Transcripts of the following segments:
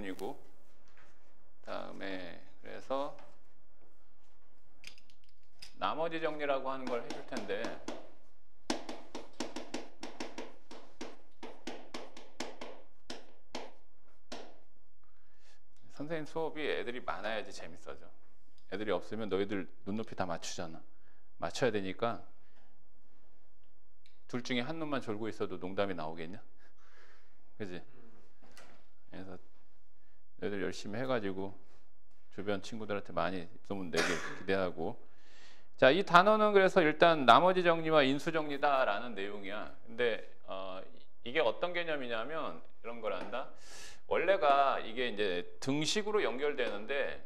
표현이고, 다음에 그래서 나머지 정리라고 하는 걸 해줄 텐데, 선생님 수업이 애들이 많아야지 재밌어져. 애들이 없으면 너희들 눈높이 다 맞추잖아. 맞춰야 되니까 둘 중에 한 놈만 졸고 있어도 농담이 나오겠냐? 그지? 그래서 너희들 열심히 해가지고 주변 친구들한테 많이 소문 내길 기대하고. 자, 이 단어는 그래서 일단 나머지 정리와 인수 정리다라는 내용이야. 근데 이게 어떤 개념이냐면 이런 걸 한다. 원래가 이게 이제 등식으로 연결되는데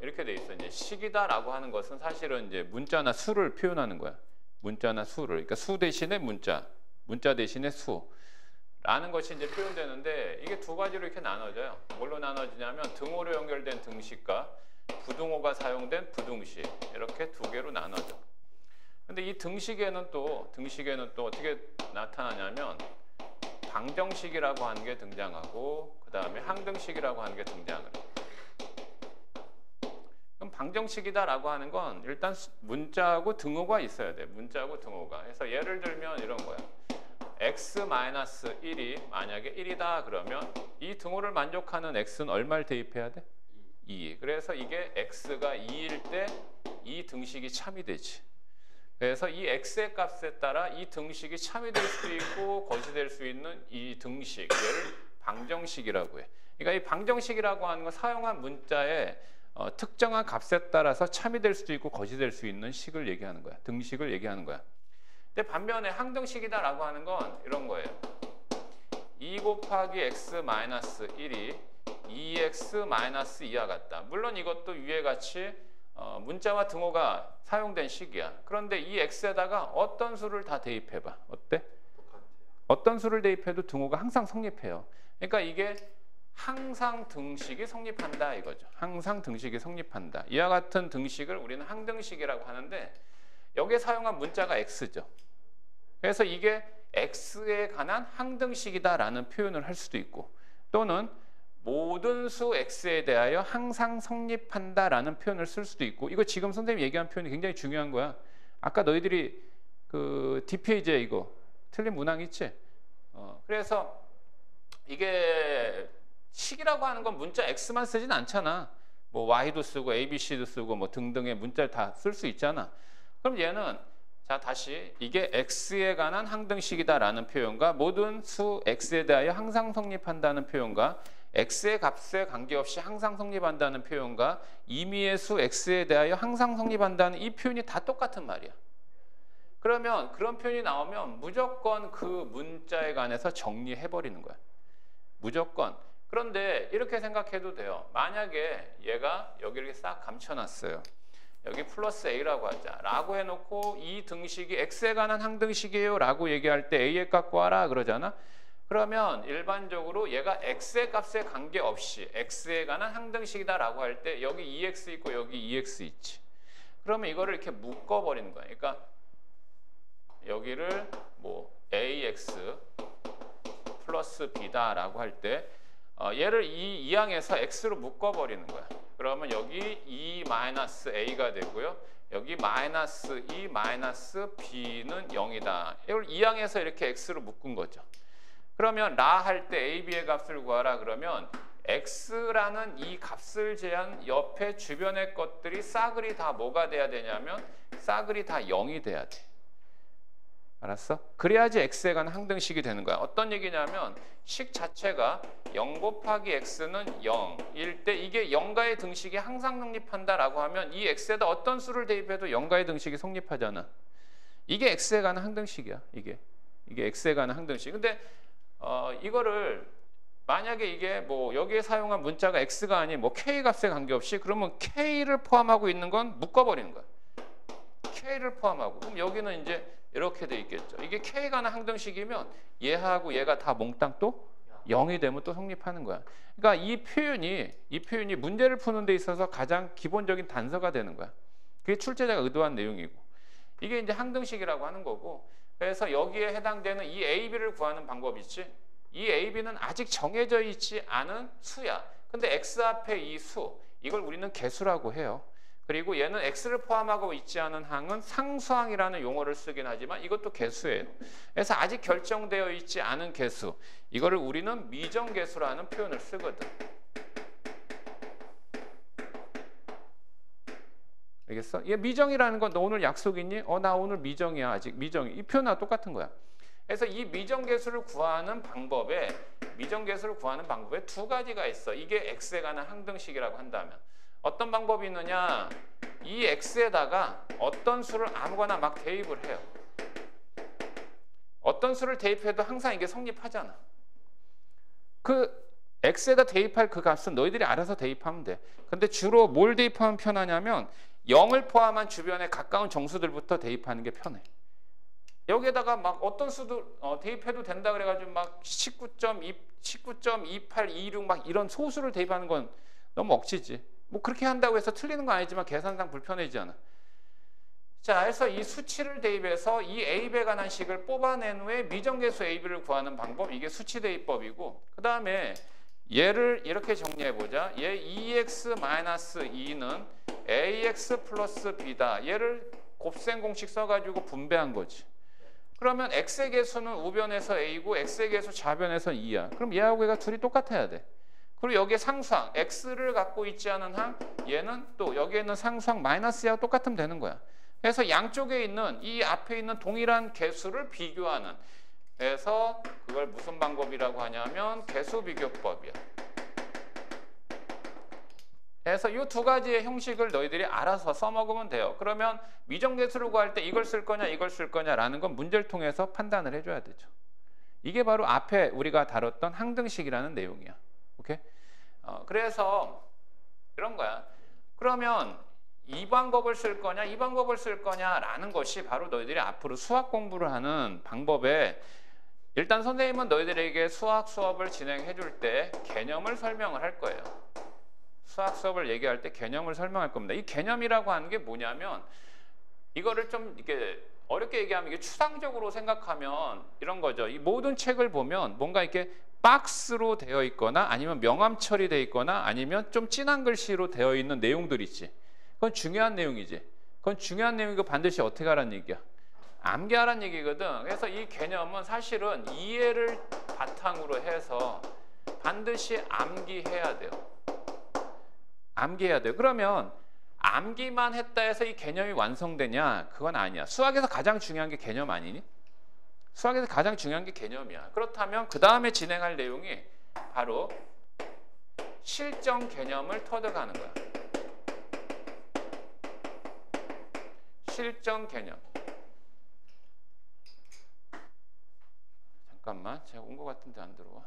이렇게 돼 있어. 이제 식이다라고 하는 것은 사실은 이제 문자나 수를 표현하는 거야. 문자나 수를. 그러니까 수 대신에 문자, 문자 대신에 수라는 것이 이제 표현되는데, 이게 두 가지로 이렇게 나눠져요. 뭘로 나눠지냐면 등호로 연결된 등식과 부등호가 사용된 부등식, 이렇게 두 개로 나눠져. 근데 이 등식에는 또 어떻게 나타나냐면 방정식이라고 하는 게 등장하고, 그 다음에 항등식이라고 하는 게 등장을 해요. 그럼 방정식이다라고 하는 건 일단 문자하고 등호가 있어야 돼. 문자하고 등호가. 그래서 예를 들면 이런 거야. x-1이 만약에 1이다 그러면 이 등호를 만족하는 x는 얼마를 대입해야 돼? 2. 그래서 이게 x가 2일 때 이 등식이 참이 되지. 그래서 이 x의 값에 따라 이 등식이 참이 될 수 있고 거시 될 수 있는 이 등식, 얘를 방정식이라고 해. 그러니까 이 방정식이라고 하는 건 사용한 문자의 특정한 값에 따라서 참이 될 수도 있고 거시 될 수 있는 식을 얘기하는 거야. 등식을 얘기하는 거야. 근데 반면에 항등식이다라고 하는 건 이런 거예요. 2 곱하기 x-1이 2x-2와 같다. 물론 이것도 위에 같이 문자와 등호가 사용된 식이야. 그런데 이 x에다가 어떤 수를 다 대입해봐. 어때? 어떤 수를 대입해도 등호가 항상 성립해요. 그러니까 이게 항상 등식이 성립한다 이거죠. 항상 등식이 성립한다. 이와 같은 등식을 우리는 항등식이라고 하는데, 여기에 사용한 문자가 x죠. 그래서 이게 x에 관한 항등식이다라는 표현을 할 수도 있고, 또는 모든 수 x에 대하여 항상 성립한다라는 표현을 쓸 수도 있고. 이거 지금 선생님이 얘기한 표현이 굉장히 중요한 거야. 아까 너희들이 그 DPA제 이거 틀린 문항 있지? 그래서 이게 식이라고 하는 건 문자 x만 쓰진 않잖아. 뭐 y도 쓰고 abc도 쓰고 뭐 등등의 문자를 다 쓸 수 있잖아. 그럼 얘는 자 다시 이게 x에 관한 항등식이다라는 표현과 모든 수 x에 대하여 항상 성립한다는 표현과 x의 값에 관계없이 항상 성립한다는 표현과 임의의 수 x에 대하여 항상 성립한다는 이 표현이 다 똑같은 말이야. 그러면 그런 표현이 나오면 무조건 그 문자에 관해서 정리해버리는 거야. 무조건. 그런데 이렇게 생각해도 돼요. 만약에 얘가 여기 이렇게 싹 감춰놨어요. 여기 플러스 a라고 하자. 라고 해놓고 이 등식이 x에 관한 항등식이에요 라고 얘기할 때 a의 값 구하라 그러잖아. 그러면 일반적으로 얘가 x의 값에 관계없이 x에 관한 항등식이다 라고 할 때 여기 2x 있고 여기 2x 있지. 그러면 이거를 이렇게 묶어버리는 거야. 그러니까 여기를 뭐 ax 플러스 b다 라고 할 때 얘를 이 2항에서 x로 묶어버리는 거야. 그러면 여기 2-a가 되고요. 여기 -2 -b는 0이다. 이걸 2항에서 이렇게 x로 묶은 거죠. 그러면 라 할 때 a, b의 값을 구하라 그러면 x라는 이 값을 제한 옆에 주변의 것들이 싸그리 다 뭐가 돼야 되냐면 싸그리 다 0이 돼야 돼. 알았어? 그래야지 x에 관한 항등식이 되는 거야. 어떤 얘기냐면 식 자체가 0 곱하기 x는 0일 때 이게 0가의 등식이 항상 성립한다라고 하면 이 x에다 어떤 수를 대입해도 0가의 등식이 성립하잖아. 이게 x에 관한 항등식이야. 이게 x에 관한 항등식. 근데 이거를 만약에 이게 뭐 여기에 사용한 문자가 x가 아닌 뭐 k 값에 관계없이 그러면 k를 포함하고 있는 건 묶어버리는 거야. k를 포함하고. 그럼 여기는 이제 이렇게 돼 있겠죠. 이게 k에 관한 항등식이면 얘하고 얘가 다 몽땅 또 0이 되면 또 성립하는 거야. 그러니까 이 표현이 문제를 푸는 데 있어서 가장 기본적인 단서가 되는 거야. 그게 출제자가 의도한 내용이고. 이게 이제 항등식이라고 하는 거고. 그래서 여기에 해당되는 이 AB를 구하는 방법이 있지. 이 AB는 아직 정해져 있지 않은 수야. 근데 x 앞에 이 수, 이걸 우리는 개수라고 해요. 그리고 얘는 x를 포함하고 있지 않은 항은 상수항이라는 용어를 쓰긴 하지만 이것도 개수예요. 그래서 아직 결정되어 있지 않은 개수, 이거를 우리는 미정개수라는 표현을 쓰거든. 알겠어? 얘 미정이라는 건 너 오늘 약속 있니? 나 오늘 미정이야. 아직 미정이. 이 표현하고 똑같은 거야. 그래서 이 미정계수를 구하는 방법에 두 가지가 있어. 이게 x에 관한 항등식이라고 한다면 어떤 방법이 있느냐? 이 x에다가 어떤 수를 아무거나 막 대입을 해요. 어떤 수를 대입해도 항상 이게 성립하잖아. 그 x에다 대입할 그 값은 너희들이 알아서 대입하면 돼. 근데 주로 뭘 대입하면 편하냐면 0을 포함한 주변에 가까운 정수들부터 대입하는 게 편해. 여기에다가 막 어떤 수도 대입해도 된다 그래가지고 막 19.2, 19.2826 막 이런 소수를 대입하는 건 너무 억지지. 뭐 그렇게 한다고 해서 틀리는 건 아니지만 계산상 불편해지잖아. 자, 그래서 이 수치를 대입해서 이 A배에 관한 식을 뽑아낸 후에 미정계수 AB를 구하는 방법, 이게 수치 대입법이고, 그 다음에 얘를 이렇게 정리해보자. 얘 2x-2는 ax 플러스 b다. 얘를 곱셈 공식 써가지고 분배한 거지. 그러면 x의 개수는 우변에서 a고 x의 개수 좌변에서 2야. 그럼 얘하고 얘가 둘이 똑같아야 돼. 그리고 여기에 상수항 x를 갖고 있지 않은 항, 얘는 또 여기에 있는 상수항 마이너스하고 똑같으면 되는 거야. 그래서 양쪽에 있는 이 앞에 있는 동일한 개수를 비교하는, 그래서 그걸 무슨 방법이라고 하냐면 개수 비교법이야. 그래서 이 두 가지의 형식을 너희들이 알아서 써먹으면 돼요. 그러면 미정계수를 구할 때 이걸 쓸 거냐 이걸 쓸 거냐라는 건 문제를 통해서 판단을 해줘야 되죠. 이게 바로 앞에 우리가 다뤘던 항등식이라는 내용이야. 오케이? 그래서 이런 거야. 그러면 이 방법을 쓸 거냐 이 방법을 쓸 거냐라는 것이 바로 너희들이 앞으로 수학 공부를 하는 방법에, 일단 선생님은 너희들에게 수학 수업을 진행해 줄 때 개념을 설명을 할 거예요. 수학 수업을 얘기할 때 개념을 설명할 겁니다. 이 개념이라고 하는 게 뭐냐면, 이거를 좀 이렇게 어렵게 얘기하면 이게 추상적으로 생각하면 이런 거죠. 이 모든 책을 보면 뭔가 이렇게 박스로 되어 있거나 아니면 명암 처리되어 있거나 아니면 좀 진한 글씨로 되어 있는 내용들 있지. 그건 중요한 내용이지. 그건 중요한 내용이고 반드시 어떻게 하라는 얘기야? 암기하라는 얘기거든. 그래서 이 개념은 사실은 이해를 바탕으로 해서 반드시 암기해야 돼요. 암기해야 돼요. 그러면 암기만 했다 해서 이 개념이 완성되냐? 그건 아니야. 수학에서 가장 중요한 게 개념 아니니? 수학에서 가장 중요한 게 개념이야. 그렇다면 그 다음에 진행할 내용이 바로 실정 개념을 터득하는 거야. 실정 개념. 잠깐만, 제가 온 것 같은데 안 들어와.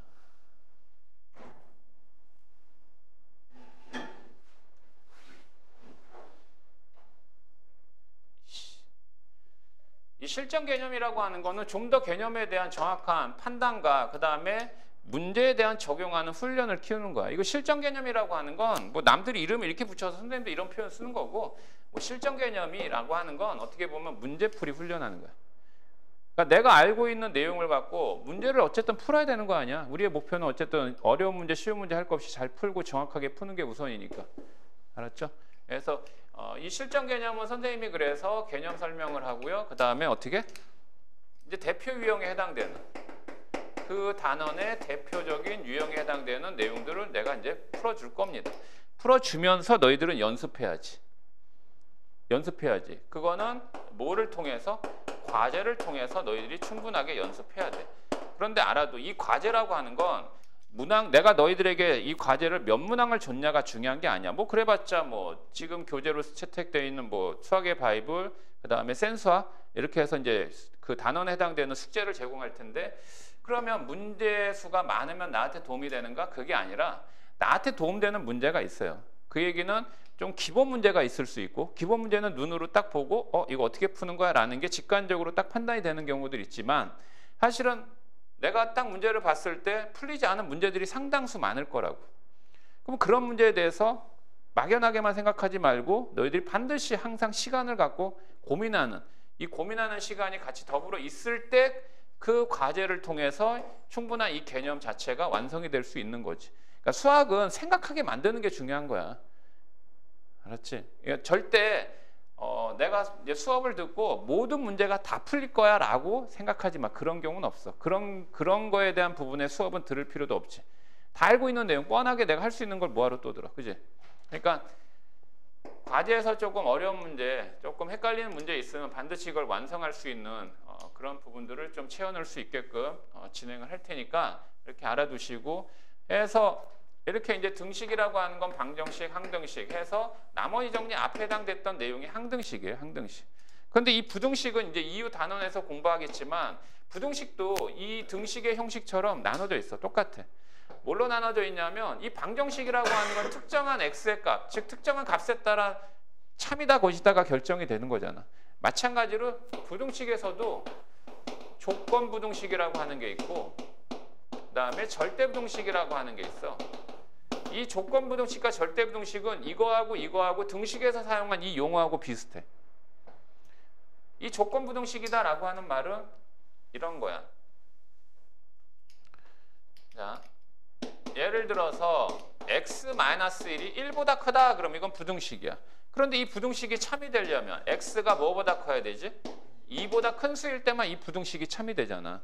이 실정 개념이라고 하는 거는 좀 더 개념에 대한 정확한 판단과 그 다음에 문제에 대한 적용하는 훈련을 키우는 거야. 이거 실정 개념이라고 하는 건 뭐 남들이 이름을 이렇게 붙여서 선생님도 이런 표현 쓰는 거고, 뭐 실정 개념이라고 하는 건 어떻게 보면 문제풀이 훈련하는 거야. 그러니까 내가 알고 있는 내용을 갖고 문제를 어쨌든 풀어야 되는 거 아니야. 우리의 목표는 어쨌든 어려운 문제, 쉬운 문제 할 것 없이 잘 풀고 정확하게 푸는 게 우선이니까. 알았죠? 그래서 이 실정 개념은 선생님이 그래서 개념 설명을 하고요. 그 다음에 어떻게? 이제 대표 유형에 해당되는 그 단원의 대표적인 유형에 해당되는 내용들을 내가 이제 풀어줄 겁니다. 풀어주면서 너희들은 연습해야지. 연습해야지. 그거는 뭐를 통해서? 과제를 통해서 너희들이 충분하게 연습해야 돼. 그런데 알아도 이 과제라고 하는 건 문항, 내가 너희들에게 이 과제를 몇 문항을 줬냐가 중요한 게 아니야. 뭐 그래봤자 뭐 지금 교재로 채택되어 있는 뭐 수학의 바이블, 그 다음에 센수학 이렇게 해서 이제 그 단원에 해당되는 숙제를 제공할 텐데, 그러면 문제 수가 많으면 나한테 도움이 되는가? 그게 아니라 나한테 도움되는 문제가 있어요. 그 얘기는 좀 기본 문제가 있을 수 있고, 기본 문제는 눈으로 딱 보고 이거 어떻게 푸는 거야 라는 게 직관적으로 딱 판단이 되는 경우들이 있지만, 사실은 내가 딱 문제를 봤을 때 풀리지 않은 문제들이 상당수 많을 거라고. 그럼 그런 문제에 대해서 막연하게만 생각하지 말고 너희들이 반드시 항상 시간을 갖고 고민하는, 이 고민하는 시간이 같이 더불어 있을 때 그 과제를 통해서 충분한 이 개념 자체가 완성이 될 수 있는 거지. 그러니까 수학은 생각하게 만드는 게 중요한 거야. 알았지? 그러니까 절대 내가 이제 수업을 듣고 모든 문제가 다 풀릴 거야 라고 생각하지 마. 그런 경우는 없어. 그런 거에 대한 부분의 수업은 들을 필요도 없지. 다 알고 있는 내용 뻔하게 내가 할 수 있는 걸 뭐하러 또 들어. 그지? 그러니까 과제에서 조금 어려운 문제, 조금 헷갈리는 문제 있으면 반드시 이걸 완성할 수 있는 그런 부분들을 좀 채워넣을 수 있게끔 진행을 할 테니까 이렇게 알아두시고 해서 이렇게 이제 등식이라고 하는 건 방정식, 항등식 해서 나머지 정리 앞에 해당됐던 내용이 항등식이에요. 항등식. 그런데 이 부등식은 이제 이후 단원에서 공부하겠지만 부등식도 이 등식의 형식처럼 나눠져 있어. 똑같아. 뭘로 나눠져 있냐면 이 방정식이라고 하는 건 특정한 x의 값, 즉 특정한 값에 따라 참이다 것이다가 결정이 되는 거잖아. 마찬가지로 부등식에서도 조건 부등식이라고 하는 게 있고 그다음에 절대 부등식이라고 하는 게 있어. 이 조건 부등식과 절대 부등식은 이거하고 등식에서 사용한 이 용어하고 비슷해. 이 조건 부등식이다라고 하는 말은 이런 거야. 자, 예를 들어서 x-1이 1보다 크다 그럼 이건 부등식이야. 그런데 이 부등식이 참이 되려면 x가 뭐보다 커야 되지? 2보다 큰 수일 때만 이 부등식이 참이 되잖아.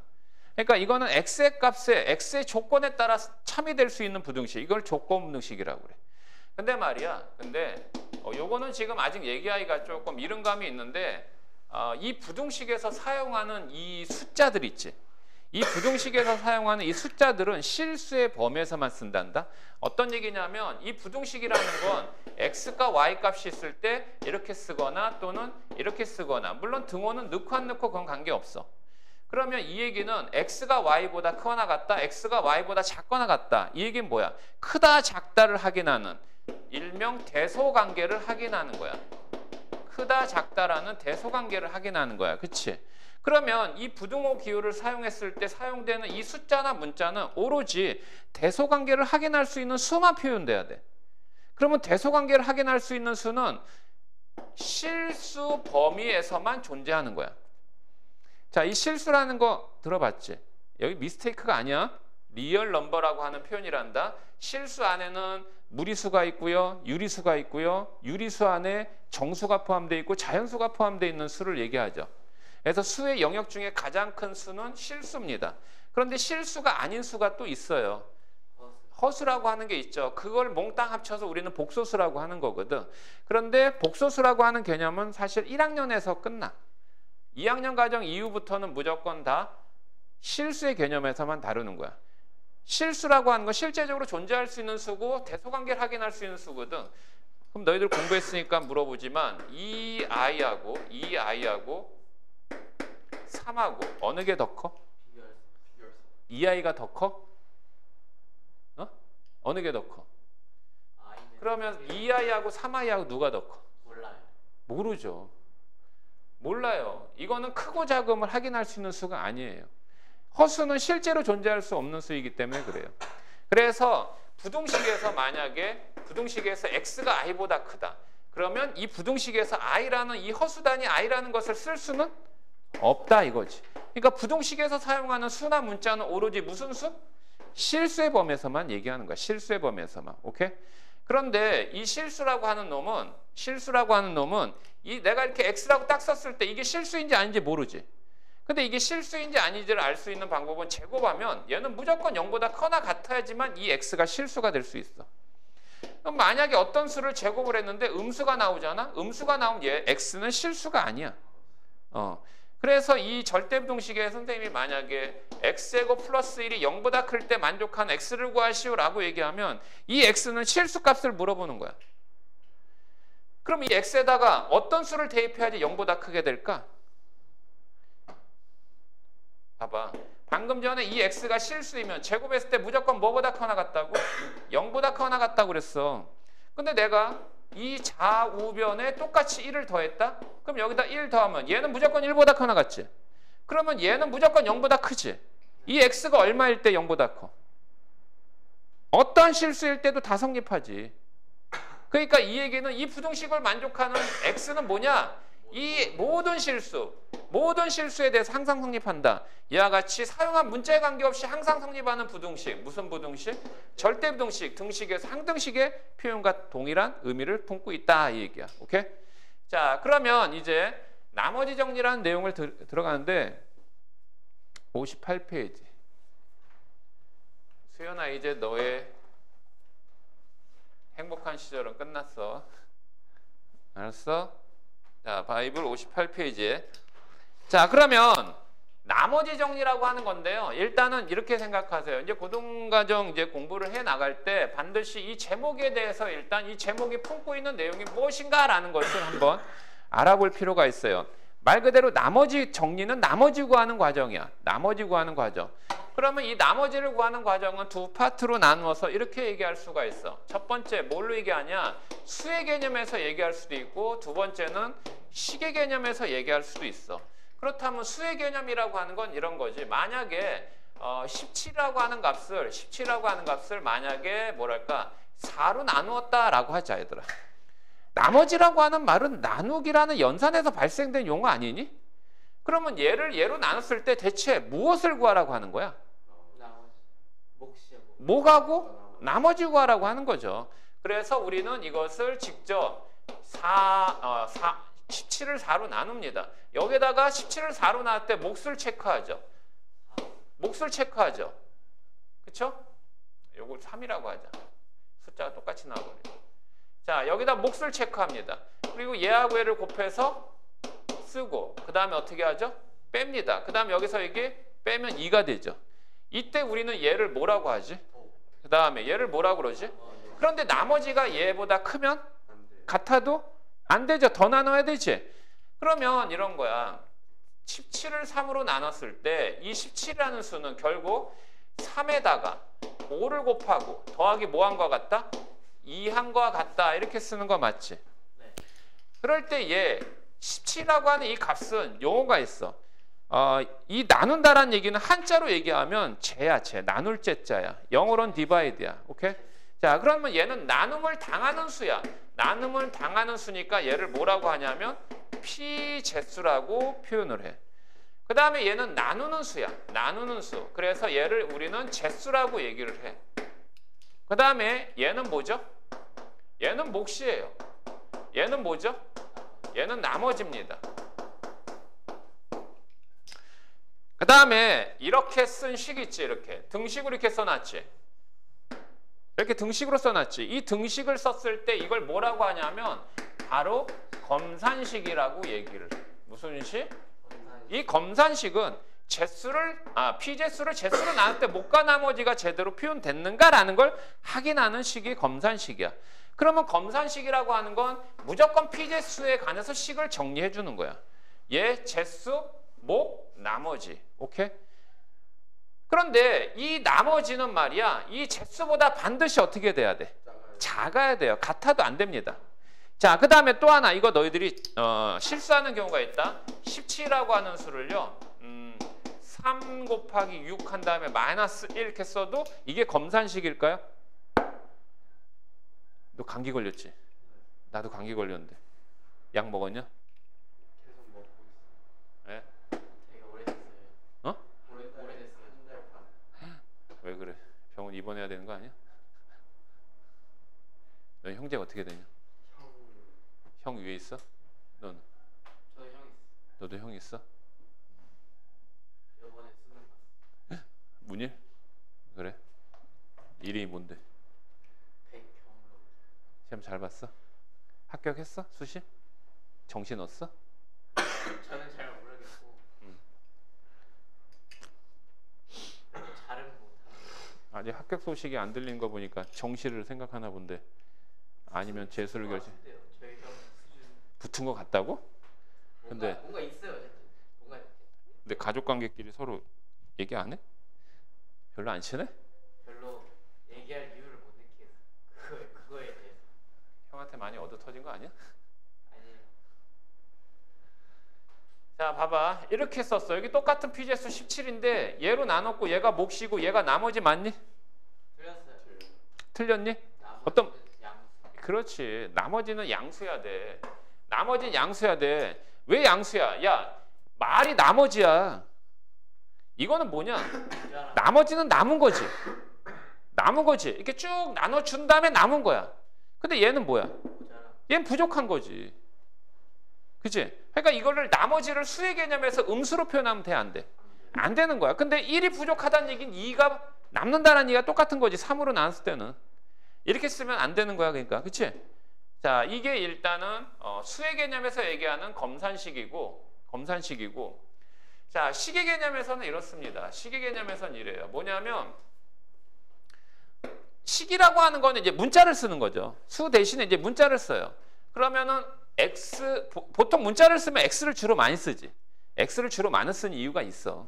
그러니까 이거는 x의 값에 x의 조건에 따라 참이 될 수 있는 부등식. 이걸 조건 부등식이라고 그래. 근데 말이야. 근데 요거는 지금 아직 얘기하기가 조금 이른 감이 있는데 이 부등식에서 사용하는 이 숫자들 있지. 이 부등식에서 사용하는 이 숫자들은 실수의 범위에서만 쓴단다. 어떤 얘기냐면 이 부등식이라는 건 x가 y 값이 있을 때 이렇게 쓰거나 또는 이렇게 쓰거나 물론 등호는 넣고 안 넣고 그건 관계없어. 그러면 이 얘기는 x가 y보다 크거나 같다, x가 y보다 작거나 같다. 이 얘기는 뭐야? 크다 작다를 확인하는 일명 대소관계를 확인하는 거야. 크다 작다라는 대소관계를 확인하는 거야. 그치? 그러면 이 부등호 기호를 사용했을 때 사용되는 이 숫자나 문자는 오로지 대소관계를 확인할 수 있는 수만 표현돼야 돼. 그러면 대소관계를 확인할 수 있는 수는 실수 범위에서만 존재하는 거야. 자, 이 실수라는 거 들어봤지? 여기 미스테이크가 아니야. 리얼 넘버라고 하는 표현이란다. 실수 안에는 무리수가 있고요. 유리수가 있고요. 유리수 안에 정수가 포함되어 있고 자연수가 포함되어 있는 수를 얘기하죠. 그래서 수의 영역 중에 가장 큰 수는 실수입니다. 그런데 실수가 아닌 수가 또 있어요. 허수라고 하는 게 있죠. 그걸 몽땅 합쳐서 우리는 복소수라고 하는 거거든. 그런데 복소수라고 하는 개념은 사실 1학년에서 끝나. 2학년 과정 이후부터는 무조건 다 실수의 개념에서만 다루는 거야. 실수라고 하는 건 실제적으로 존재할 수 있는 수고 대소관계를 확인할 수 있는 수거든. 그럼 너희들 공부했으니까 물어보지만 이 아이하고 3하고 어느 게 더 커? 이 아이가 더 커? 어느 게 더 커? 그러면 이 아이하고 3아이하고 누가 더 커? 몰라요. 모르죠. 몰라요. 이거는 크고 작음을 확인할 수 있는 수가 아니에요. 허수는 실제로 존재할 수 없는 수이기 때문에 그래요. 그래서 부등식에서 만약에 부등식에서 x가 i보다 크다. 그러면 이 부등식에서 i라는 이 허수단위 i라는 것을 쓸 수는 없다 이거지. 그러니까 부등식에서 사용하는 수나 문자는 오로지 무슨 수? 실수의 범위에서만 얘기하는 거야. 실수의 범위에서만. 오케이? 그런데 이 실수라고 하는 놈은 이 내가 이렇게 x라고 딱 썼을 때 이게 실수인지 아닌지 모르지. 근데 이게 실수인지 아닌지를 알 수 있는 방법은 제곱하면 얘는 무조건 0보다 커나 같아야지만 이 x가 실수가 될 수 있어. 그럼 만약에 어떤 수를 제곱을 했는데 음수가 나오잖아. 음수가 나오면 얘 x는 실수가 아니야. 그래서 이 절대부등식에 선생님이 만약에 x제곱 플러스 1이 0보다 클 때 만족한 x를 구하시오라고 얘기하면 이 x는 실수값을 물어보는 거야. 그럼 이 x에다가 어떤 수를 대입해야지 0보다 크게 될까? 봐봐. 방금 전에 이 x가 실수이면 제곱했을 때 무조건 뭐보다 커나 같다고? 0보다 커나 같다고 그랬어. 근데 내가 이 좌우변에 똑같이 1을 더했다? 그럼 여기다 1 더하면 얘는 무조건 1보다 커나 같지? 그러면 얘는 무조건 0보다 크지? 이 x가 얼마일 때 0보다 커? 어떤 실수일 때도 다 성립하지. 그러니까 이 얘기는 이 부등식을 만족하는 x는 뭐냐? 이 모든 실수에 대해서 항상 성립한다. 이와 같이 사용한 문자에 관계없이 항상 성립하는 부등식. 무슨 부등식? 절대 부등식. 등식에서 항등식의 표현과 동일한 의미를 품고 있다. 이 얘기야. 오케이? 자, 그러면 이제 나머지 정리라는 내용을 들어가는데 58페이지. 수연아, 이제 너의 행복한 시절은 끝났어. 알았어? 자, 바이블 58페이지에. 자, 그러면 나머지 정리라고 하는 건데요. 일단은 이렇게 생각하세요. 이제 고등과정 이제 공부를 해 나갈 때 반드시 이 제목에 대해서 일단 이 제목이 품고 있는 내용이 무엇인가라는 것을 한번 알아볼 필요가 있어요. 말 그대로 나머지 정리는 나머지 구하는 과정이야. 나머지 구하는 과정. 그러면 이 나머지를 구하는 과정은 두 파트로 나누어서 이렇게 얘기할 수가 있어. 첫 번째 뭘로 얘기하냐? 수의 개념에서 얘기할 수도 있고 두 번째는 식의 개념에서 얘기할 수도 있어. 그렇다면 수의 개념이라고 하는 건 이런 거지. 만약에 17이라고 하는 값을 만약에 뭐랄까 4로 나누었다라고 하자, 얘들아. 나머지라고 하는 말은 나누기라는 연산에서 발생된 용어 아니니? 그러면 얘를 얘로 나눴을 때 대체 무엇을 구하라고 하는 거야? 뭐가고? 나머지 구하라고 하는 거죠. 그래서 우리는 이것을 직접 17을 4로 나눕니다. 여기다가 17을 4로 나눌 때 몫을 체크하죠. 그쵸? 요걸 3이라고 하자. 숫자가 똑같이 나와버려요. 자, 여기다 몫을 체크합니다. 그리고 얘하고 얘를 곱해서 쓰고 그 다음에 어떻게 하죠? 뺍니다. 그 다음에 여기서 이게 빼면 2가 되죠. 이때 우리는 얘를 뭐라고 하지? 그 다음에 얘를 뭐라고 그러지? 그런데 나머지가 얘보다 크면 같아도 안 되죠. 더 나눠야 되지. 그러면 이런 거야. 17을 3으로 나눴을 때 이 17이라는 수는 결국 3에다가 5를 곱하고 더하기 뭐한과 같다? 2한과 같다. 이렇게 쓰는 거 맞지? 그럴 때 얘 17이라고 하는 이 값은 용어가 있어. 이 나눈다라는 얘기는 한자로 얘기하면 재야, 재. 나눌 재자야. 영어로는 divide야. 오케이? 자, 그러면 얘는 나눔을 당하는 수야. 나눔을 당하는 수니까 얘를 뭐라고 하냐면 피재수라고 표현을 해. 그 다음에 얘는 나누는 수야. 나누는 수. 그래서 얘를 우리는 재수라고 얘기를 해. 그 다음에 얘는 뭐죠? 얘는 몫이에요. 얘는 뭐죠? 얘는 나머지입니다. 그 다음에 이렇게 쓴 식 있지. 이렇게 등식으로 이렇게 써놨지. 이렇게 등식으로 써놨지. 이 등식을 썼을 때 이걸 뭐라고 하냐면 바로 검산식이라고 얘기를 해. 무슨 식? 이 검산식은 피재수를 재수로 나눌 때 몫과 나머지가 제대로 표현됐는가라는 걸 확인하는 식이 검산식이야. 그러면 검산식이라고 하는 건 무조건 피재수에 관해서 식을 정리해 주는 거야. 얘, 재수, 목, 나머지. 오케이? 그런데 이 나머지는 말이야. 이 재수보다 반드시 어떻게 돼야 돼? 작아야 돼요. 같아도 안 됩니다. 자, 그 다음에 또 하나. 이거 너희들이 실수하는 경우가 있다. 17이라고 하는 수를요. 3 곱하기 6 한 다음에 마이너스 1 이렇게 써도 이게 검산식일까요? 너 감기 걸렸지? 나도 감기 걸렸는데. 약 먹었냐? 계속 먹고 있어. 네? 되게 오래됐어요. 어? 오래됐어요. 한 달 반. 왜 그래? 병원 입원해야 되는 거 아니야? 너 형제가 어떻게 되냐? 형 위에 있어? 너는? 저도 형 있어. 너도 형 있어? 이번에 수능 봤어. 문일? 그래? 이름이 뭔데? 백경로. 시험 잘 봤어? 합격했어? 수시? 정시 넣었어? 저는 잘 모르겠고. 잘은 못하고. 아직 합격 소식이 안 들리는 거 보니까 정시를 생각하나 본데. 아니면 재수를 결심. 저희 형 수준. 붙은 거 같다고? 근데 뭔가 있어요. 어쨌든. 뭔가 이렇게. 근데 가족 관계끼리 서로 얘기 안 해? 별로 안 친해? 별로 얘기할 이유를 못 느끼겠어. 그거에 대해서. 형한테 많이 얻어 터진 거 아니야? 아니에요. 자, 봐봐. 이렇게 썼어. 여기 똑같은 피제수 17인데 얘로 나눴고 얘가 몫이고 얘가 나머지 맞니? 틀렸어요. 틀렸니? 어떤? 그렇지. 나머지는 양수야 돼. 나머지는 양수야 돼. 왜 양수야? 야, 말이 나머지야. 이거는 뭐냐? 나머지는 남은 거지. 남은 거지. 이렇게 쭉 나눠준 다음에 남은 거야. 근데 얘는 뭐야? 얘는 부족한 거지. 그치? 그러니까 이거를 나머지를 수의 개념에서 음수로 표현하면 돼, 안 돼? 안 되는 거야. 근데 1이 부족하다는 얘기는 2가 남는다는 얘기가 똑같은 거지. 3으로 나눴을 때는. 이렇게 쓰면 안 되는 거야. 그러니까. 그치? 자, 이게 일단은 수의 개념에서 얘기하는 검산식이고 자, 식의 개념에서는 이렇습니다. 식의 개념에서는 이래요. 뭐냐면 식이라고 하는 거는 이제 문자를 쓰는 거죠. 수 대신에 이제 문자를 써요. 그러면은 x, 보통 문자를 쓰면 x를 주로 많이 쓰지. x를 주로 많이 쓰는 이유가 있어.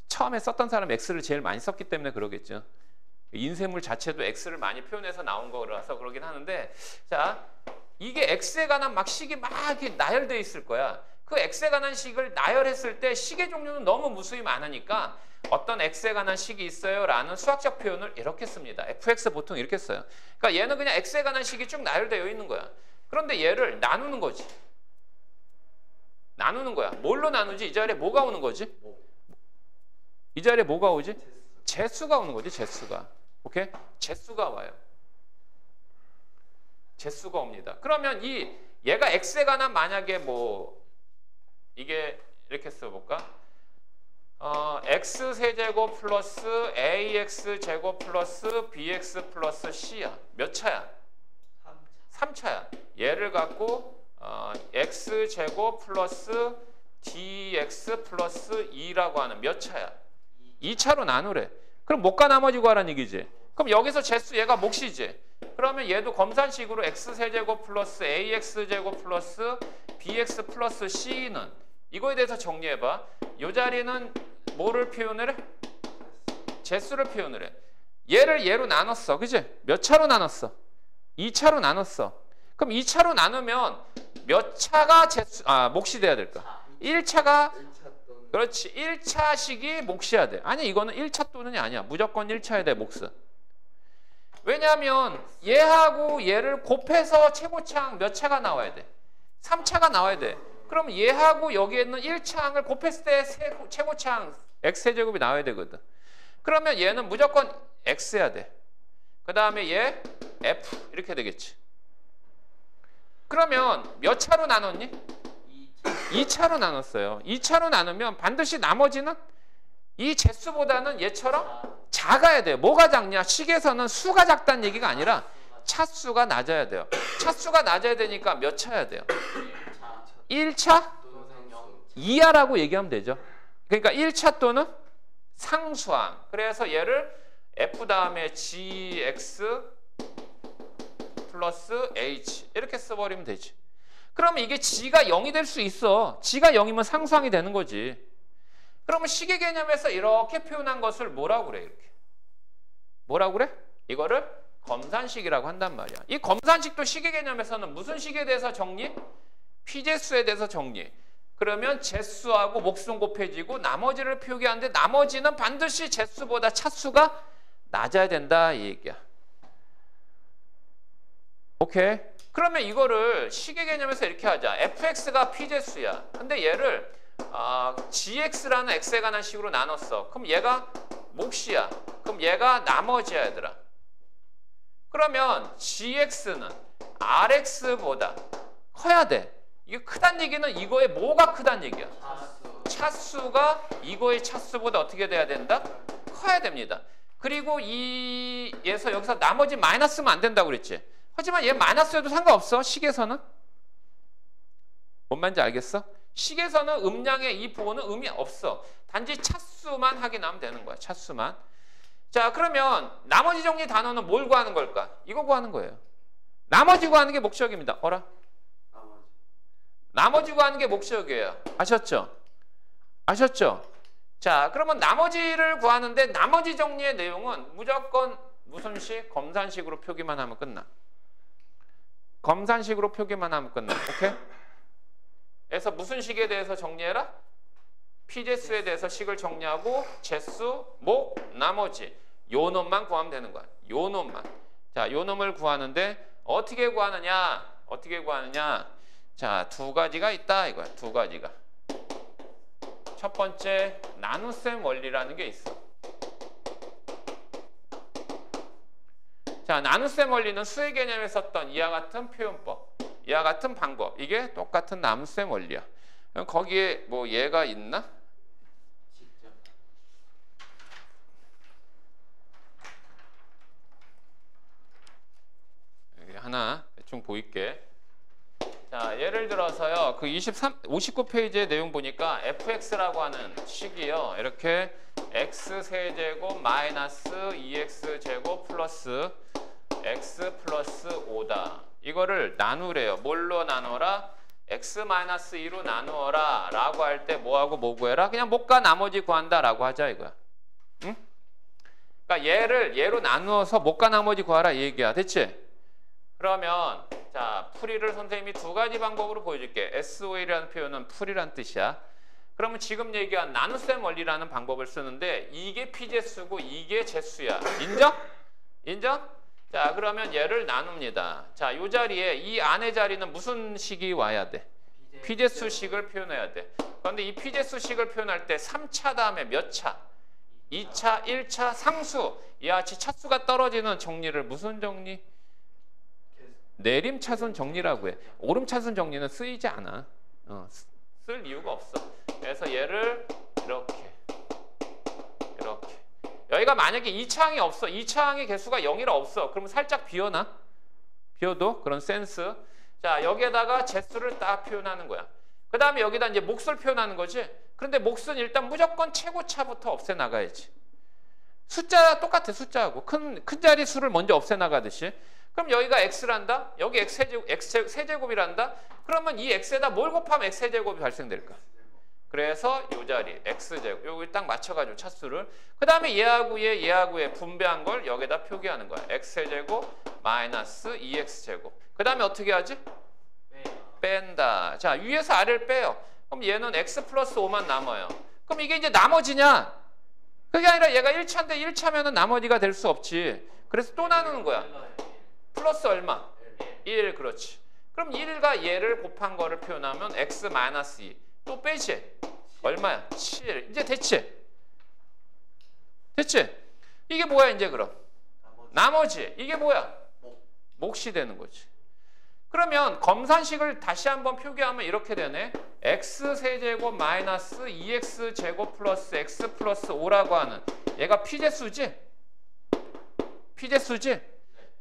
처음에 썼던 사람은 x를 제일 많이 썼기 때문에 그러겠죠. 인쇄물 자체도 x를 많이 표현해서 나온 거라서 그러긴 하는데, 자, 이게 x에 관한 막 식이 막 이렇게 나열되어 있을 거야. 그 x에 관한 식을 나열했을 때 식의 종류는 너무 무수히 많으니까 어떤 x에 관한 식이 있어요 라는 수학적 표현을 이렇게 씁니다. fx 보통 이렇게 써요. 그러니까 얘는 그냥 x에 관한 식이 쭉 나열되어 있는 거야. 그런데 얘를 나누는 거지. 나누는 거야. 뭘로 나누지? 이 자리에 뭐가 오는 거지? 이 자리에 뭐가 오지? 제수가 오는 거지. 제수가. 오케이? 제수가 와요. 제수가 옵니다. 그러면 얘가 x에 관한 만약에 뭐 이게 이렇게 써볼까? x 세제곱 플러스 ax 제곱 플러스 bx 플러스 c야. 몇 차야? 3차야. 얘를 갖고 x 제곱 플러스 dx 플러스 2라고 하는 몇 차야? 2차로 나누래. 그럼 못가 나머지 구하라는 얘기지. 그럼 여기서 제수 얘가 몫이지. 그러면 얘도 검산식으로 x 세제곱 플러스 ax 제곱 플러스 bx 플러스 c는 이거에 대해서 정리해봐. 이 자리는 뭐를 표현을 해? 제수를 표현을 해. 얘를 얘로 나눴어. 그치? 몇 차로 나눴어? 2차로 나눴어. 그럼 2차로 나누면 몇 차가 몫이 돼야 될까? 1차가 그렇지. 1차식이 몫이야 돼. 아니 이거는 1차 또는이 아니야. 무조건 1차에 돼 몫은. 왜냐하면 얘하고 얘를 곱해서 최고차항 몇 차가 나와야 돼? 3차가 나와야 돼. 그럼 얘하고 여기에 있는 1차항을 곱했을 때 최고차항 x제곱이 나와야 되거든. 그러면 얘는 무조건 x해야 돼. 그 다음에 얘 f 이렇게 되겠지. 그러면 몇 차로 나눴니? 2차로 나눴어요. 2차로 나누면 반드시 나머지는 이 제수보다는 얘처럼 작아야 돼요. 뭐가 작냐? 식에서는 수가 작다는 얘기가 아니라 차수가 낮아야 돼요. 차수가 낮아야 되니까 몇 차야 돼요? 1차 이하라고 얘기하면 되죠. 그러니까 1차 또는 상수항. 그래서 얘를 f 다음에 gx 플러스 h 이렇게 써버리면 되지. 그러면 이게 g가 0이 될 수 있어. g가 0이면 상수항이 되는 거지. 그러면 식의 개념에서 이렇게 표현한 것을 뭐라고 그래? 이렇게 뭐라고 그래? 이거를 검산식이라고 한단 말이야. 이 검산식도 식의 개념에서는 무슨 식에 대해서 정리? 피제수에 대해서 정리. 그러면 제수하고 몫은 곱해지고 나머지를 표기하는데 나머지는 반드시 제수보다 차수가 낮아야 된다 이 얘기야. 오케이? 그러면 이거를 식의 개념에서 이렇게 하자. fx가 p제수야. 근데 얘를 gx라는 x에 관한 식으로 나눴어. 그럼 얘가 몫이야. 그럼 얘가 나머지야 얘들아. 그러면 gx는 rx보다 커야 돼. 이게 크단 얘기는 이거의 뭐가 크단 얘기야? 차수가 이거의 차수보다 어떻게 돼야 된다? 커야 됩니다. 그리고 얘에서 여기서 나머지 마이너스면 안 된다고 그랬지. 하지만 얘 마이너스여도 상관없어. 식에서는. 뭔 말인지 알겠어? 식에서는 음량의 이 부호는 의미 없어. 단지 차수만 확인하면 되는 거야. 차수만. 자, 그러면 나머지 정리 단어는 뭘 구하는 걸까? 이거 구하는 거예요. 나머지 구하는 게 목적입니다. 어라? 나머지 구하는 게 목적이에요. 아셨죠? 아셨죠? 자, 그러면 나머지를 구하는데 나머지 정리의 내용은 무조건 무슨 식? 검산식으로 표기만 하면 끝나. 검산식으로 표기만 하면 끝나. 오케이? 그래서 무슨 식에 대해서 정리해라? 피제수에 대해서 식을 정리하고 제수, 목, 나머지 요 놈만 구하면 되는 거야. 요 놈만. 자, 요 놈을 구하는데 어떻게 구하느냐? 어떻게 구하느냐? 자, 두 가지가 있다 이거야. 두 가지가. 첫 번째 나눗셈 원리라는 게 있어. 자, 나눗셈 원리는 수의 개념에 썼던 이와 같은 표현법, 이와 같은 방법. 이게 똑같은 나눗셈 원리야. 그럼 거기에 뭐 얘가 있나? 여기 하나 대충 보일게. 자, 예를 들어서요. 그 59페이지의 내용 보니까 fx라고 하는 식이요. 이렇게 x 세제곱 마이너스 2x 제곱 플러스 x 플러스 5다. 이거를 나누래요. 뭘로 나눠라? x 마이너스 2로 나누어라 라고 할 때 뭐하고 뭐 구해라? 그냥 못과 나머지 구한다 라고 하자 이거야. 응? 그러니까 얘를 얘로 나누어서 못과 나머지 구하라 이 얘기야. 됐지? 그러면 자, 풀이를 선생님이 두 가지 방법으로 보여줄게. SOA라는 표현은 풀이란 뜻이야. 그러면 지금 얘기한 나눗셈 원리라는 방법을 쓰는데 이게 피제수고 이게 제수야. 인정? 인정? 자, 그러면 얘를 나눕니다. 자, 이 자리에 이 안의 자리는 무슨 식이 와야 돼? 피제수식을 표현해야 돼. 그런데 이 피제수식을 표현할 때 3차 다음에 몇 차? 2차, 1차, 상수. 이와 같이 차수가 떨어지는 정리를 무슨 정리? 내림차순 정리라고 해. 오름차순 정리는 쓰이지 않아. 쓸 이유가 없어. 그래서 얘를 이렇게 여기가 만약에 2차항이 없어. 2차항의 개수가 0이라 없어. 그러면 살짝 비워놔. 비워도 그런 센스. 자, 여기에다가 제수를 딱 표현하는 거야. 그 다음에 여기다 이제 몫을 표현하는 거지. 그런데 몫은 일단 무조건 최고차부터 없애나가야지. 숫자 똑같아. 숫자하고 큰 자리 수를 먼저 없애나가듯이. 그럼 여기가 x란다. 여기 x 세제곱이란다. 그러면 이 x에다 뭘 곱하면 x 세제곱이 발생될까? 그래서 이 자리 x제곱 여기 딱 맞춰가지고 차수를. 그 다음에 얘하고 얘하고 분배한 걸 여기다 표기하는 거야. x제곱 마이너스 2x제곱. 그 다음에 어떻게 하지? 뺀다. 자, 위에서 아래를 빼요. 그럼 얘는 x 플러스 5만 남아요. 그럼 이게 이제 나머지냐? 그게 아니라 얘가 1차인데 1차면은 나머지가 될 수 없지. 그래서 또 나누는 거야. 플러스 얼마? 1. 그렇지. 그럼 1과 얘를 곱한 거를 표현하면 x 마이너스 2. 또 빼지? 얼마야? 7. 이제 됐지? 됐지? 이게 뭐야 이제 그럼? 나머지. 이게 뭐야? 몫이 되는 거지. 그러면 검산식을 다시 한번 표기하면 이렇게 되네. x 세제곱 마이너스 2x 제곱 플러스 x 플러스 5라고 하는 얘가 피제수지? 피제수지?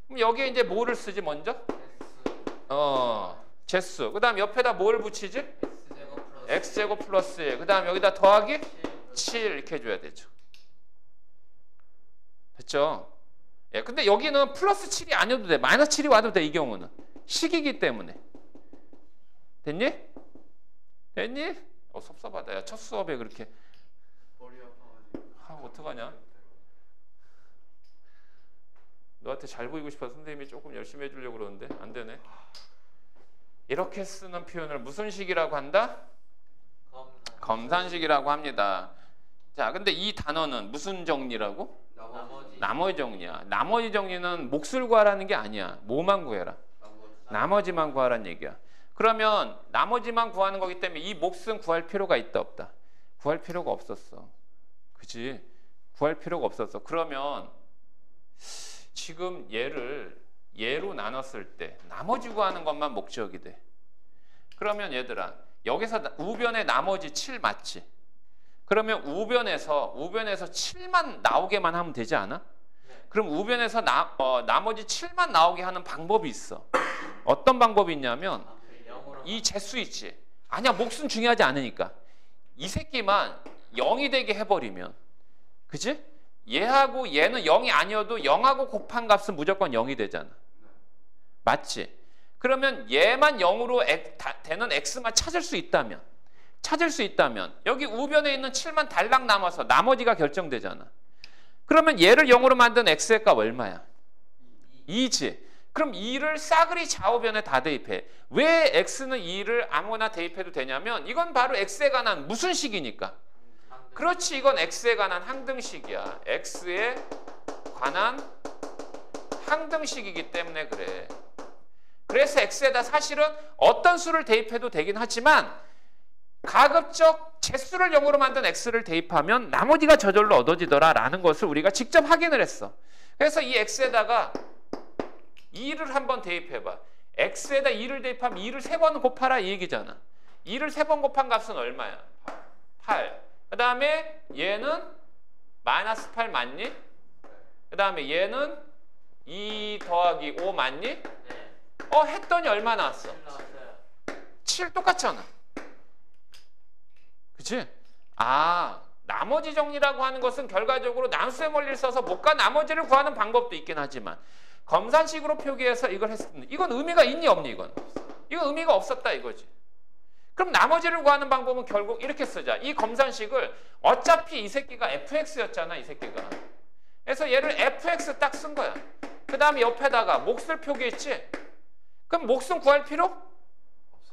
그럼 여기에 이제 뭐를 쓰지 먼저? 제수. 그 다음 옆에다 뭘 붙이지? x제곱 플러스 1. 그 다음 여기다 더하기 7 이렇게 해줘야 되죠. 됐죠? 예, 근데 여기는 플러스 7이 아니어도 돼. 마이너스 7이 와도 돼. 이 경우는. 식이기 때문에. 됐니? 됐니? 섭섭하다. 야, 첫 수업에 그렇게. 어떡하냐? 너한테 잘 보이고 싶어서 선생님이 조금 열심히 해주려고 그러는데 안 되네. 이렇게 쓰는 표현을 무슨 식이라고 한다? 검산식이라고 합니다. 자, 근데 이 단어는 무슨 정리라고? 나머지 정리야. 나머지 정리는 몫을 구하라는 게 아니야. 뭐만 구해라? 나머지만 구하라는 얘기야. 그러면 나머지만 구하는 거기 때문에 이 몫은 구할 필요가 있다 없다? 구할 필요가 없었어. 그치? 구할 필요가 없었어. 그러면 지금 얘로 나눴을 때 나머지 구하는 것만 목적이 돼. 그러면 얘들아 여기서 우변에 나머지 7 맞지? 그러면 우변에서 7만 나오게만 하면 되지 않아? 그럼 우변에서 나머지 7만 나오게 하는 방법이 있어. 어떤 방법이 있냐면 이 제수 있지? 아니야, 몫은 중요하지 않으니까 이 새끼만 0이 되게 해버리면, 그치? 얘하고 얘는 0이 아니어도 0하고 곱한 값은 무조건 0이 되잖아. 맞지? 그러면 얘만 0으로 되는 x만 찾을 수 있다면 여기 우변에 있는 7만 달랑 남아서 나머지가 결정되잖아. 그러면 얘를 0으로 만든 x의 값 얼마야? 2지. 그럼 2를 싸그리 좌우변에 다 대입해. 왜 x는 2를 아무거나 대입해도 되냐면 이건 바로 x에 관한 무슨 식이니까. 그렇지, 이건 x에 관한 항등식이야. x에 관한 항등식이기 때문에 그래. 그래서 x에다 사실은 어떤 수를 대입해도 되긴 하지만 가급적 제수를 0으로 만든 x를 대입하면 나머지가 저절로 얻어지더라 라는 것을 우리가 직접 확인을 했어. 그래서 이 x에다가 2를 한번 대입해봐. x에다 2를 대입하면 2를 3번 곱하라 이 얘기잖아. 2를 3번 곱한 값은 얼마야? 8. 그 다음에 얘는 마이너스 8 맞니? 그 다음에 얘는 2 더하기 5 맞니? 네. 했더니 얼마 나왔어? 7 똑같잖아. 그치? 나머지 정리라고 하는 것은 결과적으로 남수의 원리를 써서 못가 나머지를 구하는 방법도 있긴 하지만 검산식으로 표기해서 이걸 했습니다. 이건 의미가 있니 없니 이건? 이건 의미가 없었다 이거지. 그럼 나머지를 구하는 방법은 결국 이렇게 쓰자. 이 검산식을 어차피 이 새끼가 fx였잖아 이 새끼가. 그래서 얘를 fx 딱 쓴 거야. 그 다음에 옆에다가 몫을 표기했지. 그럼 몫은 구할 필요?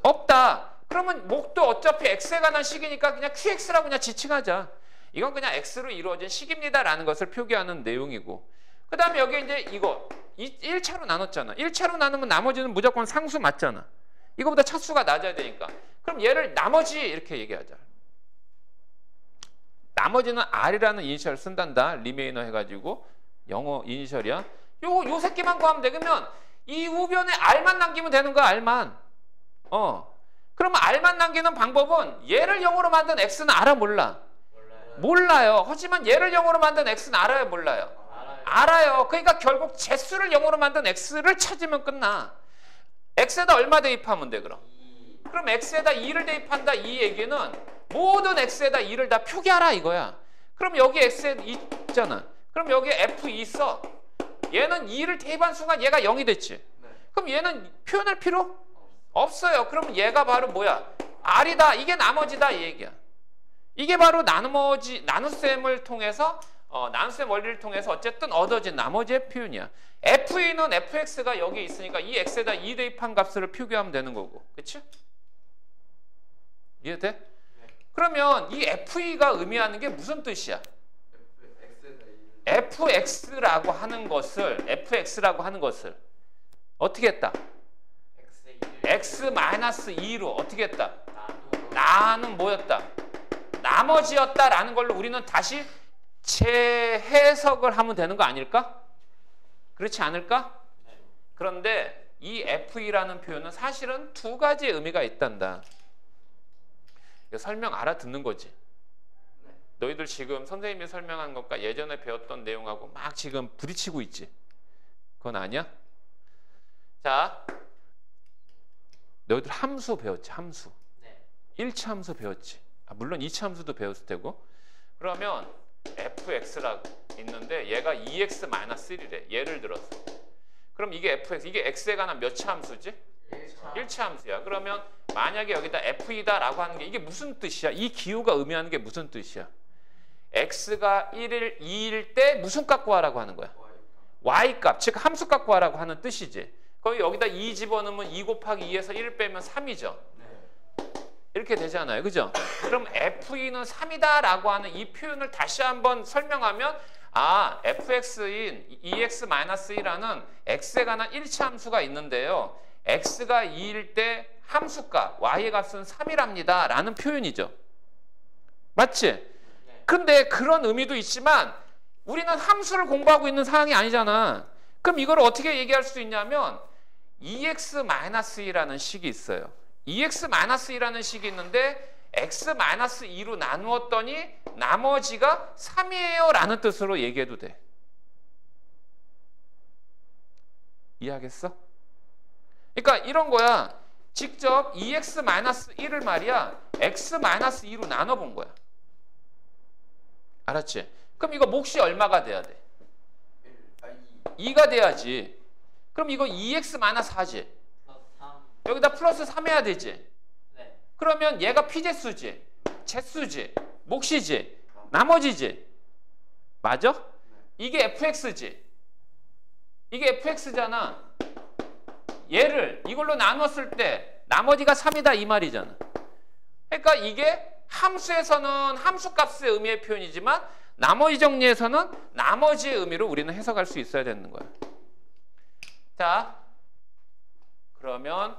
없다. 그러면 몫도 어차피 x에 관한 식이니까 그냥 qx라고 그냥 지칭하자. 이건 그냥 x로 이루어진 식입니다라는 것을 표기하는 내용이고. 그 다음에 여기 이제 이거 1차로 나눴잖아. 1차로 나누면 나머지는 무조건 상수 맞잖아. 이거보다 차수가 낮아야 되니까. 그럼 얘를 나머지 이렇게 얘기하자. 나머지는 R이라는 이니셜을 쓴단다. 리메이너 해가지고 영어 이니셜이야. 요 새끼만 구하면 돼. 그러면 이 우변에 R만 남기면 되는 거야. R만. 그러면 R만 남기는 방법은 얘를 0으로 만든 X는 알아 몰라? 몰라요. 하지만 얘를 0으로 만든 X는 알아요 몰라요? 알아요. 그러니까 결국 제수를 0으로 만든 X를 찾으면 끝나. X에다 얼마 대입하면 돼 그럼? 그럼 X에다 2를 대입한다 이 얘기는 모든 X에다 2를 다 표기하라 이거야. 그럼 여기 X에 2 있잖아. 그럼 여기 F2 써. 얘는 2를 대입한 순간 얘가 0이 됐지. 그럼 얘는 표현할 필요 없어요. 그러면 얘가 바로 뭐야? R이다. 이게 나머지다 이 얘기야. 이게 바로 나눗셈을 통해서 나눗셈 원리를 통해서 어쨌든 얻어진 나머지의 표현이야. F2는 fx가 여기 있으니까 이 x에다 2 대입한 값을 표기하면 되는 거고. 그치? 이해돼? 네. 그러면 이 f2가 의미하는 게 무슨 뜻이야? fx라고 하는 것을 어떻게 했다? x-2로 어떻게 했다? 나는 뭐였다? 나머지였다라는 걸로 우리는 다시 재해석을 하면 되는 거 아닐까? 그렇지 않을까? 그런데 이 F2라는 표현은 사실은 두 가지의 의미가 있단다. 설명 알아듣는 거지. 너희들 지금 선생님이 설명한 것과 예전에 배웠던 내용하고 막 지금 부딪히고 있지. 그건 아니야? 자, 너희들 함수 배웠지, 함수. 1차 함수 배웠지. 물론 2차 함수도 배웠을 테고. 그러면 fx라고 있는데 얘가 2x-1이래. 예를 들어서. 그럼 이게 fx, 이게 x에 관한 몇 차 함수지? 1차 함수야. 그러면 만약에 여기다 f이다라고 하는 게 이게 무슨 뜻이야? 이 기호가 의미하는 게 무슨 뜻이야? x가 2일 때 무슨 값 구하라고 하는 거야? y값, 즉 함수 값 구하라고 하는 뜻이지. 거기 여기다 2 집어넣으면 2 곱하기 2에서 1을 빼면 3이죠. 이렇게 되잖아요. 그죠? 그럼 F2는 3이다 라고 하는 이 표현을 다시 한번 설명하면 fx인 2x-1라는 x에 관한 1차 함수가 있는데요. x가 2일 때 함수값, y의 값은 3이랍니다 라는 표현이죠. 맞지? 근데 그런 의미도 있지만 우리는 함수를 공부하고 있는 상황이 아니잖아. 그럼 이걸 어떻게 얘기할 수 있냐면 2x-2라는 식이 있어요. 2x-2라는 식이 있는데 x-2로 나누었더니 나머지가 3이에요 라는 뜻으로 얘기해도 돼. 이해하겠어? 그러니까 이런 거야. 직접 2x-1을 말이야 x-2로 나눠본 거야. 알았지? 그럼 이거 몫이 얼마가 돼야 돼? 2가 돼야지. 그럼 이거 2x-4지. 여기다 플러스 3 해야 되지. 네. 그러면 얘가 피제수지, 제수지, 몫이지, 나머지지. 맞아? 네. 이게 fx지. 이게 fx잖아. 얘를 이걸로 나눴을 때 나머지가 3이다 이 말이잖아. 그러니까 이게 함수에서는 함수값의 의미의 표현이지만 나머지 정리에서는 나머지의 의미로 우리는 해석할 수 있어야 되는 거야. 자. 그러면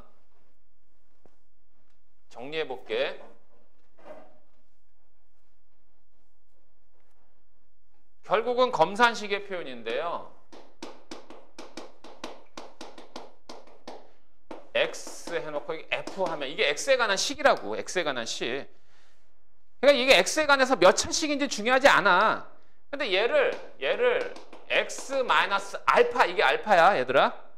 정리해 볼게. 결국은 검산식의 표현인데요. x 해놓고 f 하면 이게 x에 관한 식이라고. x에 관한 식. 그러니까 이게 x에 관해서 몇 차식인지 중요하지 않아. 근데 얘를 x 마이너스 알파, 이게 알파야 얘들아.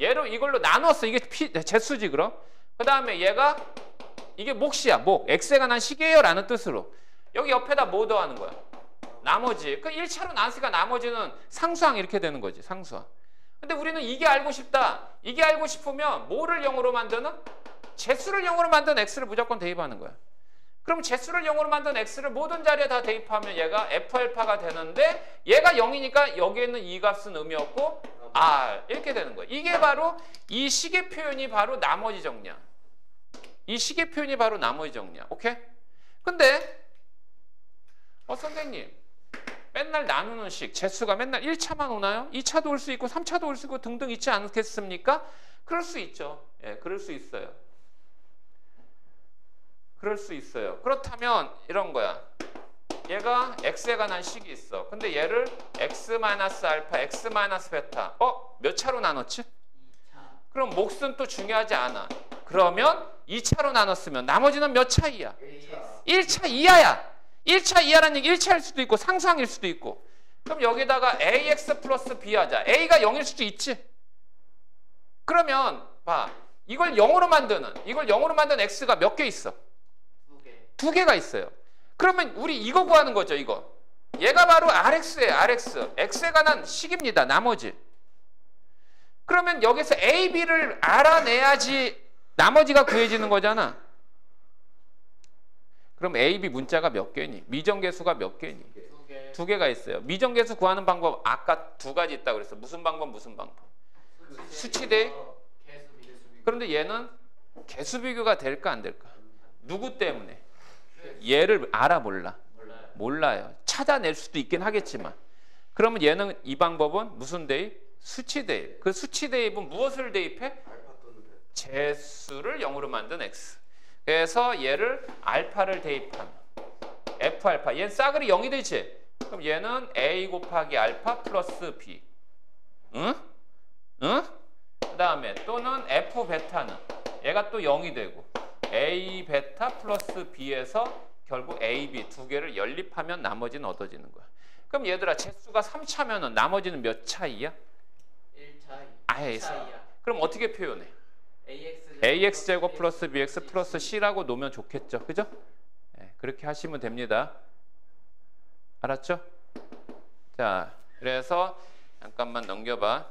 얘로 이걸로 나눴어. 이게 제수지 그럼. 그 다음에 얘가 이게 몫이야. 몫. x에 관한 식이에요 라는 뜻으로. 여기 옆에다 뭐 더하는 거야? 나머지. 그 1차로 나눴으니까 나머지는 상수항 이렇게 되는 거지. 상수항. 근데 우리는 이게 알고 싶다. 이게 알고 싶으면 뭐를 0으로 만드는? 제수를 0으로 만든 x를 무조건 대입하는 거야. 그럼 제수를 0으로 만든 x를 모든 자리에 다 대입하면 얘가 f알파가 되는데 얘가 0이니까 여기에 있는 이 값은 의미 없고 r 이렇게 되는 거야. 이게 바로 이 식의 표현이 바로 나머지 정리야. 이 식의 표현이 바로 나머지 정리야. 오케이? 근데 선생님 맨날 나누는 식, 제수가 맨날 1차만 오나요? 2차도 올 수 있고 3차도 올 수 있고 등등 있지 않겠습니까? 그럴 수 있죠. 예, 그럴 수 있어요. 그럴 수 있어요. 그렇다면 이런 거야. 얘가 x에 관한 식이 있어. 근데 얘를 x-알파, x-베타. 몇 차로 나눴지? 2차. 그럼 몫은 또 중요하지 않아. 그러면 2차로 나눴으면 나머지는 몇 차 이하? 1차 이하야. 1차 이하라는 얘기 1차일 수도 있고 상수항일 수도 있고. 그럼 여기다가 ax 플러스 b 하자. a가 0일 수도 있지. 그러면 봐. 이걸 0으로 만드는 x가 몇 개 있어? 2 개가 있어요. 그러면 우리 이거 구하는 거죠. 이거. 얘가 바로 rx예요. rx. x에 관한 식입니다. 나머지. 그러면 여기서 a, b를 알아내야지 나머지가 구해지는 거잖아. 그럼 a, b 문자가 몇 개니? 미정계수가 몇 개니? 2개. 2개가 있어요. 미정계수 구하는 방법 아까 2가지 있다고 그랬어. 무슨 방법? 수치 대입. 그런데 얘는 개수 비교가 될까 안 될까? 누구 때문에? 얘를 알아 몰라? 몰라요. 찾아낼 수도 있긴 하겠지만. 그러면 얘는 이 방법은 무슨 대입? 수치 대입. 그 수치 대입은 무엇을 대입해? 제수를 0으로 만든 x. 그래서 얘를 알파를 대입하면 f알파. 얘는 싸그리 0이 되지? 그럼 얘는 a 곱하기 알파 플러스 b. 응? 그 다음에 또는 f베타는 얘가 또 0이 되고 a 베타 플러스 b에서 결국 a, b 2개를 연립하면 나머지는 얻어지는 거야. 그럼 얘들아 제수가 3차면은 나머지는 몇 차이야? 1차. 아예 2차. 그럼 어떻게 표현해? ax제곱 플러스 bx 플러스 c라고 놓으면 좋겠죠. 그죠? 네, 그렇게 하시면 됩니다. 알았죠? 자, 그래서 잠깐만 넘겨봐.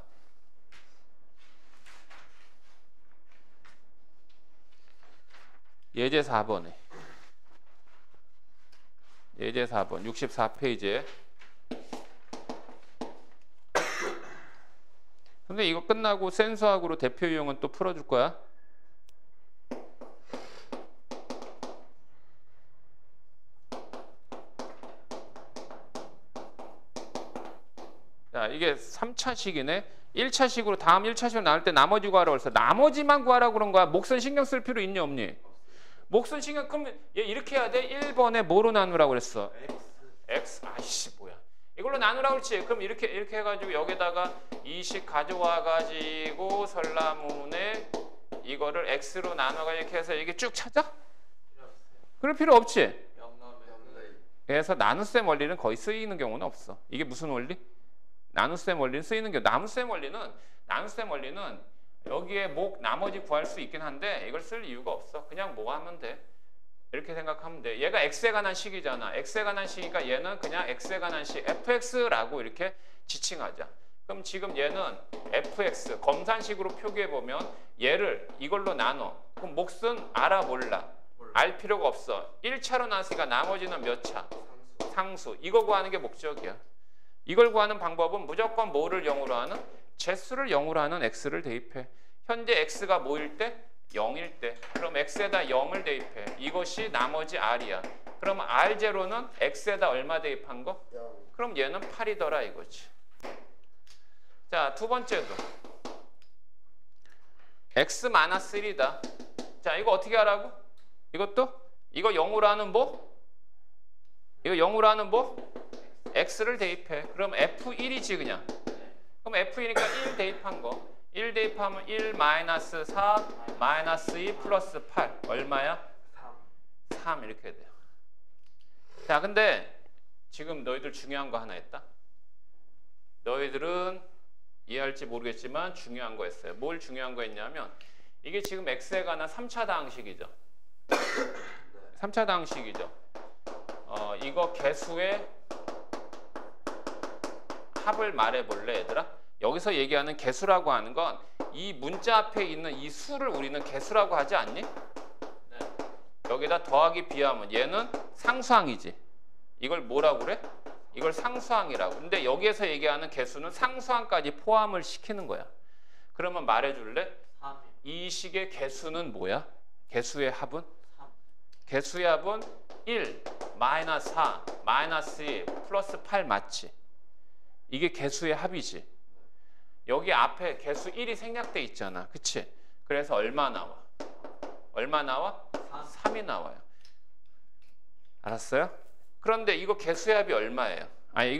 예제 4번에. 예제 4번 64페이지에. 근데 이거 끝나고 센수학으로 대표 유형은 또 풀어줄 거야. 자, 이게 3차식이네. 1차식으로 다음 1차식으로 나올 때 나머지 구하라고 그랬어. 나머지만 구하라고 그런 거야. 몫은 신경 쓸 필요 있니 없니? 몫은 신경. 그럼 얘 이렇게 해야 돼. 1번에 뭐로 나누라고 그랬어? x. 아이씨 뭐야. 이걸로 나누라고 그랬지. 그럼 이렇게 해가지고 여기다가 이식 가져와 가지고 설라문에 이거를 x로 나눠가 이렇게 해서 이게 쭉 찾아? 그럴 필요 없지. 그래서 나눗셈 원리는 거의 쓰이는 경우는 없어. 이게 무슨 원리? 나눗셈 원리는 쓰이는 경우. 나눗셈 원리는 여기에 목 나머지 구할 수 있긴 한데 이걸 쓸 이유가 없어. 그냥 뭐 하면 돼. 이렇게 생각하면 돼. 얘가 x에 관한 식이잖아. x에 관한 식이니까 얘는 그냥 x에 관한 식 fx라고 이렇게 지칭하자. 그럼 지금 얘는 fx 검산식으로 표기해보면 얘를 이걸로 나눠. 그럼 몫은 알아 몰라? 알 필요가 없어. 1차로 나왔으니까 나머지는 몇 차? 상수. 이거 구하는 게 목적이야. 이걸 구하는 방법은 무조건 뭐를 0으로 하는? 제수를 0으로 하는 x를 대입해. 현재 x가 뭐일 때? 0일 때. 그럼 x에다 0을 대입해. 이것이 나머지 r이야. 그럼 r0는 x에다 얼마 대입한 거? 0. 그럼 얘는 8이더라 이거지. 자, 두 번째도 x-1이다. 자, 이거 어떻게 하라고? 이것도? 이거 0으로 하는 뭐? 이거 0으로 하는 뭐? x를 대입해. 그럼 f1이지 그냥. 그럼 f이니까 1 대입한 거. 1 대입하면 1 마이너스 4 마이너스 2 플러스 8 얼마야? 3 이렇게 돼요. 자, 근데 지금 너희들 중요한 거 하나 했다. 너희들은 이해할지 모르겠지만 중요한 거 했어요. 뭘 중요한 거 했냐면 이게 지금 x에 관한 3차 다항식이죠. 3차 다항식이죠. 이거 개수의 합을 말해볼래 얘들아? 여기서 얘기하는 개수라고 하는 건 이 문자 앞에 있는 이 수를 우리는 개수라고 하지 않니? 네. 여기다 더하기 비하면 얘는 상수항이지. 이걸 뭐라고 그래? 이걸 상수항이라고. 근데 여기에서 얘기하는 개수는 상수항까지 포함을 시키는 거야. 그러면 말해줄래? 3. 이 식의 개수는 뭐야? 개수의 합은? 3. 개수의 합은 1, 마이너스 4, 마이너스 2, 플러스 8 맞지? 이게 개수의 합이지. 여기 앞에 개수 1이 생략돼 있잖아. 그치? 그래서 얼마 나와? 얼마 나와? 3이 나와요. 알았어요? 그런데 이거 개수의 합이 얼마예요? 아니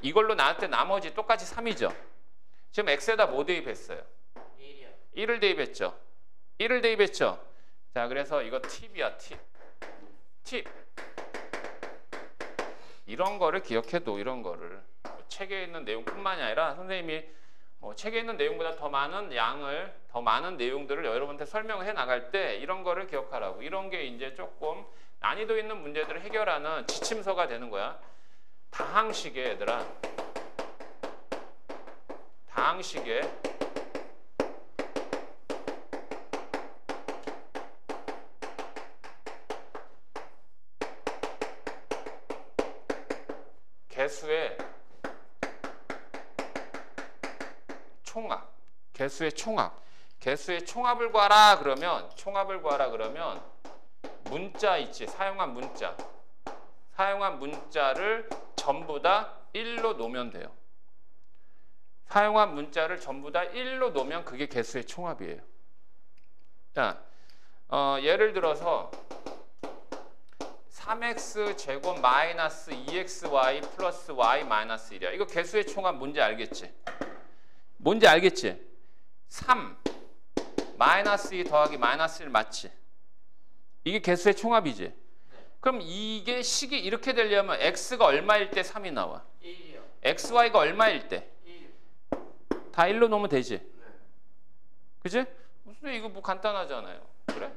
이걸로 나올 때 나머지 똑같이 3이죠. 지금 x에다 뭐 대입했어요? 1이요. 1을 대입했죠. 1을 대입했죠. 자, 그래서 이거 팁이야, 팁. 팁. 이런 거를 기억해도 이런 거를 책에 있는 내용뿐만이 아니라 선생님이 책에 있는 내용보다 더 많은 양을, 더 많은 내용들을 여러분한테 설명해 나갈 때 이런 거를 기억하라고. 이런 게 이제 조금 난이도 있는 문제들을 해결하는 지침서가 되는 거야. 다항식에 얘들아. 다항식에 개수의 총합, 개수의 총합, 개수의 총합을 구하라 그러면 총합을 구하라 그러면 문자 있지, 사용한 문자, 사용한 문자를 전부 다 1로 놓으면 돼요. 사용한 문자를 전부 다 1로 놓으면 그게 개수의 총합이에요. 자, 예를 들어서 3x 제곱 마이너스 2xy 플러스 y 마이너스 1이야. 이거 개수의 총합 뭔지 알겠지? 뭔지 알겠지? 3 마이너스 2 더하기 마이너스 1 맞지? 이게 개수의 총합이지? 그럼 이게 식이 이렇게 되려면 x가 얼마일 때 3이 나와? 1이요. xy가 얼마일 때? 1. 다 1로 놓으면 되지? 네. 그치? 무슨 이거 뭐 간단하잖아요. 그래?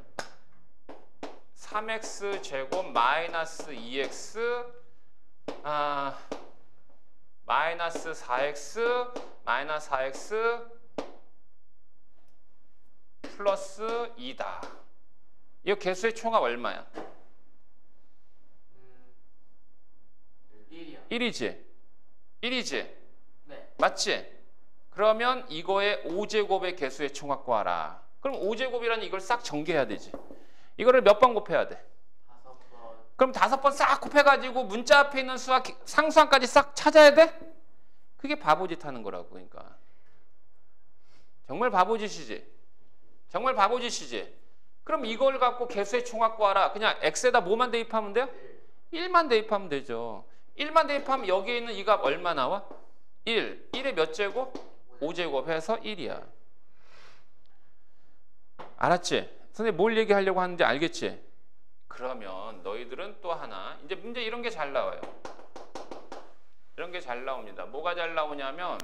3x 제곱 마이너스 2x 마이너스 4x 마이너스 4x 플러스 2다. 이거 개수의 총합 얼마야? 1이요. 1이지? 1이지? 네. 맞지? 그러면 이거의 5제곱의 개수의 총합 구하라. 그럼 5제곱이라는 이걸 싹 전개해야 되지. 이거를 몇 번 곱해야 돼? 5번. 그럼 5번 싹 곱해가지고 문자 앞에 있는 수와 상수항까지 싹 찾아야 돼? 그게 바보짓 하는 거라고. 그러니까 정말 바보짓이지. 정말 바보짓이지. 그럼 이걸 갖고 개수의 총합 구하라. 그냥 x에다 뭐만 대입하면 돼요? 1만 대입하면 되죠. 1만 대입하면 여기에 있는 이 값 얼마 나와? 1. 1의 몇 제곱? 5제곱 해서 1이야. 알았지? 선생님 뭘 얘기하려고 하는지 알겠지? 그러면 너희들은 또 하나 이제 문제 이런 게 잘 나와요. 이런 게 잘 나옵니다. 뭐가 잘 나오냐면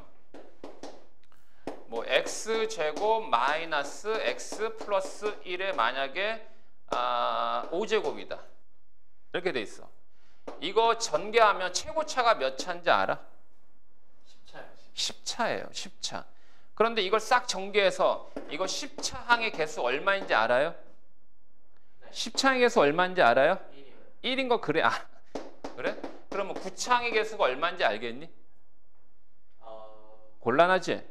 뭐 x제곱 마이너스 x 플러스 1에 만약에 5제곱이다. 이렇게 돼 있어. 이거 전개하면 최고차가 몇 차인지 알아? 10차요. 10차예요. 10차. 그런데 이걸 싹 전개해서 이거 10차 항의 개수 얼마인지 알아요? 네. 10차 항의 개수 얼마인지 알아요? 1이요. 1인 거 그래? 그래? 그러면 9차 항의 개수가 얼마인지 알겠니? 곤란하지?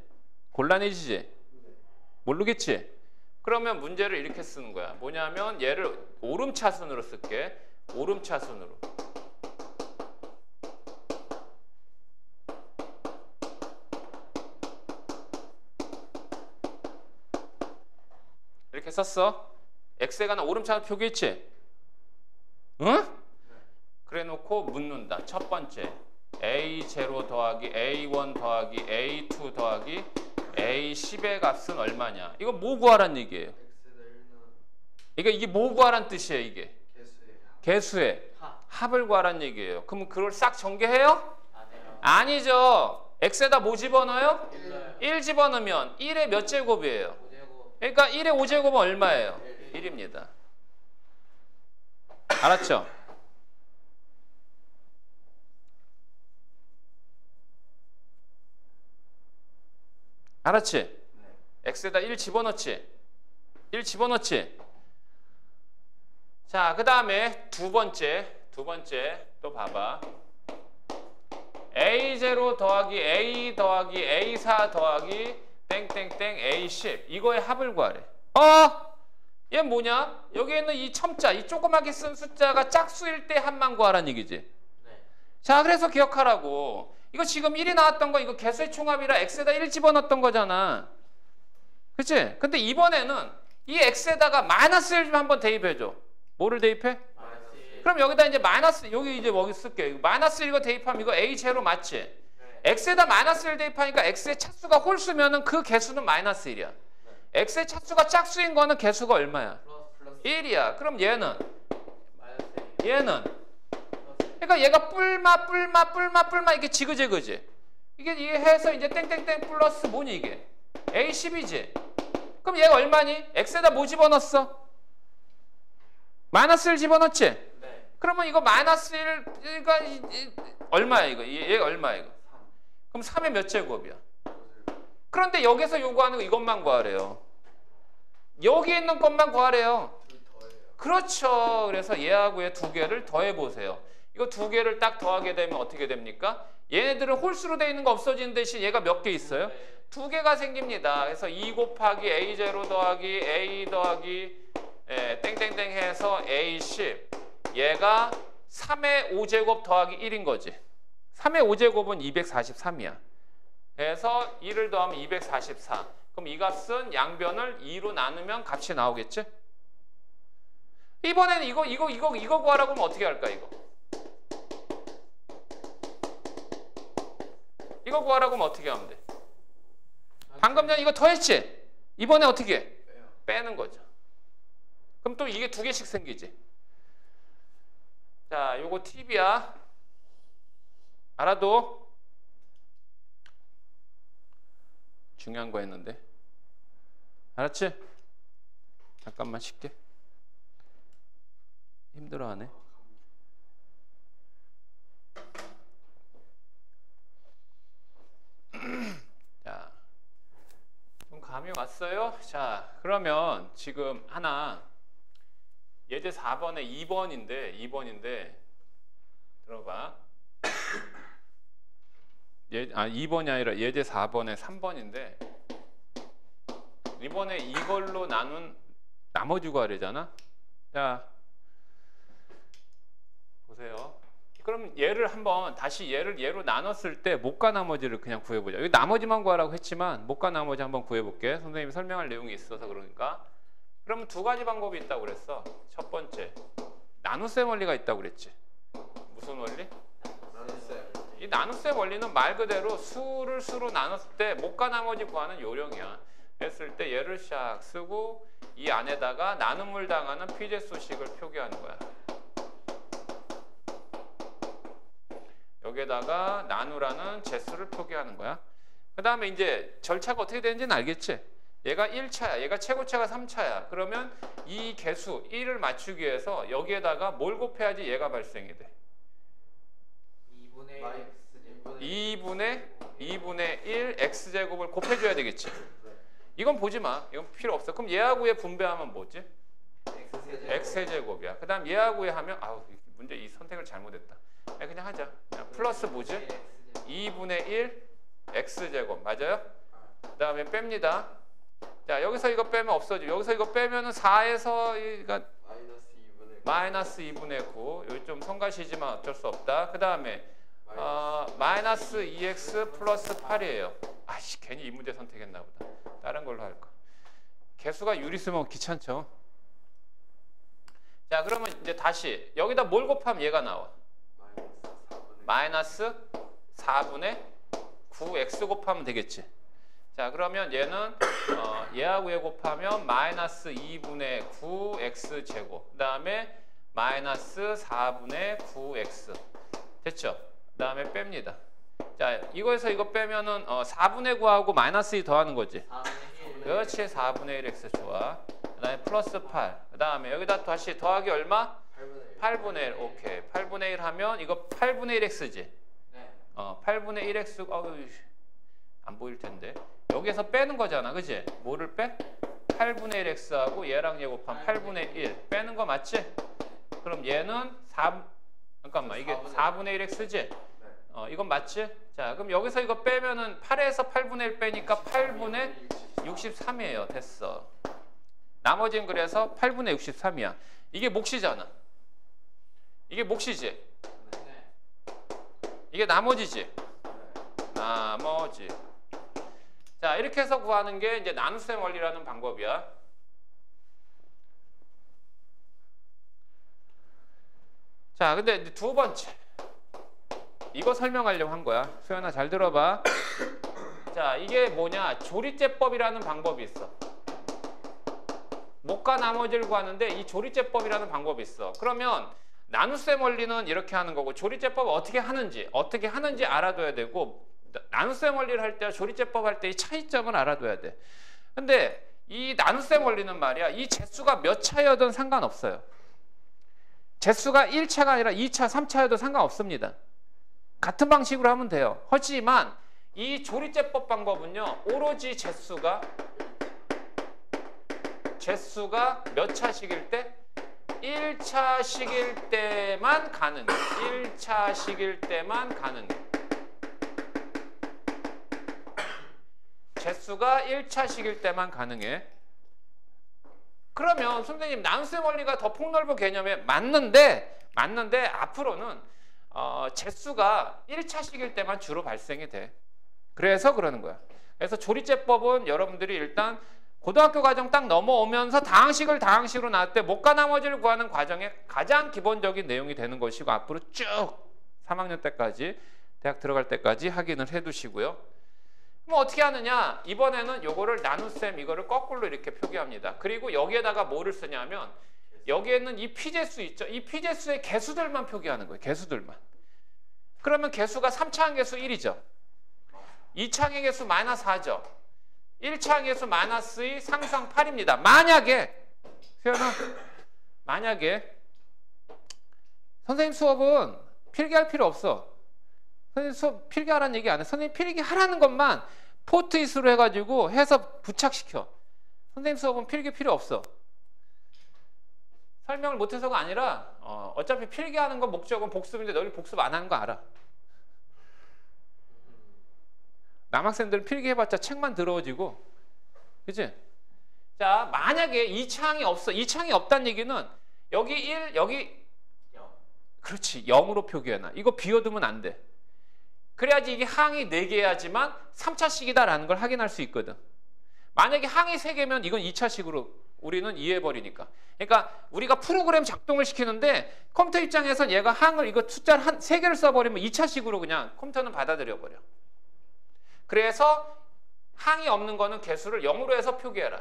곤란해지지? 네. 모르겠지? 그러면 문제를 이렇게 쓰는 거야. 뭐냐면 얘를 오름차순으로 쓸게. 오름차순으로. 이렇게 썼어. x에 관한 오름차순 표기했지? 응? 그래 놓고 묻는다. 첫 번째 a0 더하기 a1 더하기 a2 더하기 a10의 값은 얼마냐? 이거 뭐 구하란 얘기예요? 이게 뭐 구하란 뜻이에요? 이게 개수의 합을 구하란 얘기예요. 그럼 그걸 싹 전개해요? 아니죠. x에다 뭐 집어넣어요? 1 집어넣으면 1의 몇 제곱이에요? 그러니까 1의 5제곱은 얼마예요? 1입니다. 알았죠? 알았지? x에다 1 집어넣지? 1 집어넣지? 자, 그 다음에 두 번째 또 봐봐. a0 더하기 a 더하기 a4 더하기 땡땡땡 a10 이거의 합을 구하래. 얘 뭐냐? 여기에 있는 이 첨자, 이 조그맣게 쓴 숫자가 짝수일 때 합만 구하라는 얘기지. 자, 그래서 기억하라고. 이거 지금 1이 나왔던 거 이거 개수의 총합이라 x에다 1 집어넣었던 거잖아. 그치? 근데 이번에는 이 x에다가 마이너스 1 좀 한번 대입해줘. 뭐를 대입해? 그럼 여기다 이제 마이너스, 여기 이제 뭐 쓸게. 마이너스 1 이거 대입하면 이거 a0 맞지? x에다 마이너스 1 대입하니까 x의 차수가 홀수면은 그 개수는 마이너스 1이야. x의 차수가 짝수인 거는 개수가 얼마야? 1이야. 그럼 얘는? 그러니까 얘가 뿔마 이게 지그재그지. 이게 해서 이제 땡땡땡 플러스 뭐니 이게? a10이지. 그럼 얘가 얼마니? x에다 뭐 집어넣었어? 마이너스 1 집어넣지? 그러면 이거 마이너스 1가 얼마야 이거? 얘가 얼마야 이거? 그럼 3의 몇 제곱이야? 그런데 여기서 요구하는 거 이것만 구하래요. 여기 있는 것만 구하래요. 그렇죠. 그래서 얘하고 얘 두 개를 더해보세요. 이거 두 개를 딱 더하게 되면 어떻게 됩니까? 얘네들은 홀수로 되어 있는 거 없어지는 대신 얘가 몇 개 있어요? 두 개가 생깁니다. 그래서 2 곱하기 a0 더하기 a 더하기 땡땡땡 해서 a10 얘가 3의 5제곱 더하기 1인 거지. 3의 5제곱은 243이야. 그래서 1을 더하면 244. 그럼 이 값은 양변을 2로 나누면 값이 나오겠지? 이번에는 이거 구하라고 하면 어떻게 할까 이거? 이거 구하라고 하면 어떻게 하면 돼? 방금 전에 이거 더했지? 이번에 어떻게 해? 빼는 거죠. 그럼 또 이게 두 개씩 생기지. 자, 요거 팁이야. 알아도 중요한 거 했는데. 알았지? 잠깐만 쉴게. 힘들어하네. 자, 좀 감이 왔어요? 자, 그러면 지금 하나 예제 4번에 2번인데 들어봐. 2번이 아니라 예제 4번에 3번인데 이번에 이걸로 나눈 나머지 구하래잖아. 자, 보세요. 그럼 얘를 한번 다시 얘를 얘로 나눴을 때 못과 나머지를 그냥 구해보자. 여기 나머지만 구하라고 했지만 못과 나머지 한번 구해볼게. 선생님이 설명할 내용이 있어서 그러니까. 그러면 두 가지 방법이 있다고 그랬어. 첫 번째, 나눗셈 원리가 있다고 그랬지. 무슨 원리? 이 나눗셈 원리는 말 그대로 수를 수로 나눴을 때 못과 나머지 구하는 요령이야. 했을 때 얘를 샥 쓰고 이 안에다가 나눔을 당하는 피제수식을 표기하는 거야. 여기에다가 나누라는 제수를 표기하는 거야. 그 다음에 이제 절차가 어떻게 되는지는 알겠지? 얘가 1차야. 얘가 최고차가 3차야. 그러면 이 개수 1을 맞추기 위해서 여기에다가 뭘 곱해야지 얘가 발생이 돼? 2분의 1 x제곱을 곱해줘야 되겠지. 이건 보지 마. 이건 필요 없어. 그럼 얘하고 얘 분배하면 뭐지? x제곱이야. 그 다음 얘하고 얘 하면 문제 이 선택을 잘못했다. 그냥 하자. 그냥 플러스 뭐지? 2분의 1 x제곱. 맞아요? 그 다음에 뺍니다. 자, 여기서 이거 빼면 없어져. 여기서 이거 빼면은 4에서 마이너스 2분의 9. 여기 좀 성가시지만 어쩔 수 없다. 그 다음에 마이너스 2x 플러스 8이에요. 아씨, 괜히 이 문제 선택했나 보다. 다른 걸로 할 거. 개수가 율 있으면 귀찮죠. 자, 그러면 이제 다시 여기다 뭘 곱하면 얘가 나와? 마이너스 4분의 9x 곱하면 되겠지. 자, 그러면 얘는 얘하고 얘 곱하면 마이너스 2분의 9x 제곱, 그 다음에 마이너스 4분의 9x 됐죠? 그 다음에 뺍니다. 자, 이거에서 이거 빼면은 4분의 9하고 마이너스 2 더하는 거지. 4분의 1. 그렇지. 4분의 1x 좋아. 그 다음에 플러스 8. 그 다음에 여기다 다시 더하기 얼마? 8분의 1. 오케이. 8분의 1 하면 이거 8분의 1x지. 네. 8분의 1x 안 보일 텐데. 여기에서 빼는 거잖아. 그지? 뭐를 빼? 8분의 1x하고 얘랑 얘 곱하면 8분의 1. 빼는 거 맞지? 그럼 얘는 4, 잠깐만. 이게 4분의 1x지? 이건 맞지? 자, 그럼 여기서 이거 빼면은 8에서 8분의 1 빼니까 8분의 63이에요. 됐어. 나머지는 그래서 8분의 63이야. 이게 몫이잖아. 이게 몫이지? 이게 나머지지? 나머지. 자, 이렇게 해서 구하는 게 이제 나눗셈 원리라는 방법이야. 자, 근데 이제 두 번째. 이거 설명하려고 한 거야. 수연아 잘 들어봐. 자, 이게 뭐냐? 조리제법이라는 방법이 있어. 몫과 나머지를 구하는데 이 조리제법이라는 방법이 있어. 그러면 나눗셈 원리는 이렇게 하는 거고 조리제법을 어떻게 하는지 알아둬야 되고 나눗셈 원리를 할 때와 조리제법 할 때의 차이점을 알아둬야 돼. 근데 이 나눗셈 원리는 말이야. 이 재수가 몇 차여든 상관없어요. 재수가 1차가 아니라 2차, 3차여도 상관없습니다. 같은 방식으로 하면 돼요. 하지만 이 조리제법 방법은요. 오로지 재수가 몇 차식일 때? 1차식일 때만 가능해. 1차식일 때만 가능해. 재수가 1차식일 때만 가능해. 그러면 선생님 나눗셈 원리가 더 폭넓은 개념에 맞는데 앞으로는 재수가 1차식일 때만 주로 발생이 돼. 그래서 그러는 거야. 그래서 조리제법은 여러분들이 일단 고등학교 과정 딱 넘어오면서 다항식으로 나올 때 몫과 나머지를 구하는 과정의 가장 기본적인 내용이 되는 것이고 앞으로 쭉 3학년 때까지 대학 들어갈 때까지 확인을 해두시고요. 그럼 어떻게 하느냐? 이번에는 요거를 나눗셈 이거를 거꾸로 이렇게 표기합니다. 그리고 여기에다가 뭐를 쓰냐면 여기에는 이 피재수 있죠? 이 피재수의 개수들만 표기하는 거예요. 개수들만. 그러면 개수가 3차항 개수 1이죠. 2차항의 개수 마이너스 4죠. 1차항 개수 마이너스 2 상수항 8입니다. 만약에 선생님 수업은 필기할 필요 없어. 선생님 수업 필기하라는 얘기 안 해. 선생님 필기하라는 것만 포트잇으로 해가지고 해서 부착시켜. 선생님 수업은 필기 필요 없어. 설명을 못해서가 아니라 어차피 필기하는 건 목적은 복습인데 너희 복습 안 하는 거 알아. 남학생들은 필기해봤자 책만 더러워지고, 그치? 자, 만약에 2차항이 없어. 2차항이 없다는 얘기는 여기 1, 여기 0. 그렇지. 0으로 표기해놔. 이거 비워두면 안 돼. 그래야지 이게 항이 4개야지만 3차식이다라는 걸 확인할 수 있거든. 만약에 항이 3개면 이건 2차식으로 우리는 이해해버리니까. 그러니까 우리가 프로그램 작동을 시키는데 컴퓨터 입장에선 얘가 항을 이거 숫자를 3개를 써버리면 2차식으로 그냥 컴퓨터는 받아들여버려. 그래서 항이 없는 거는 개수를 0으로 해서 표기해라.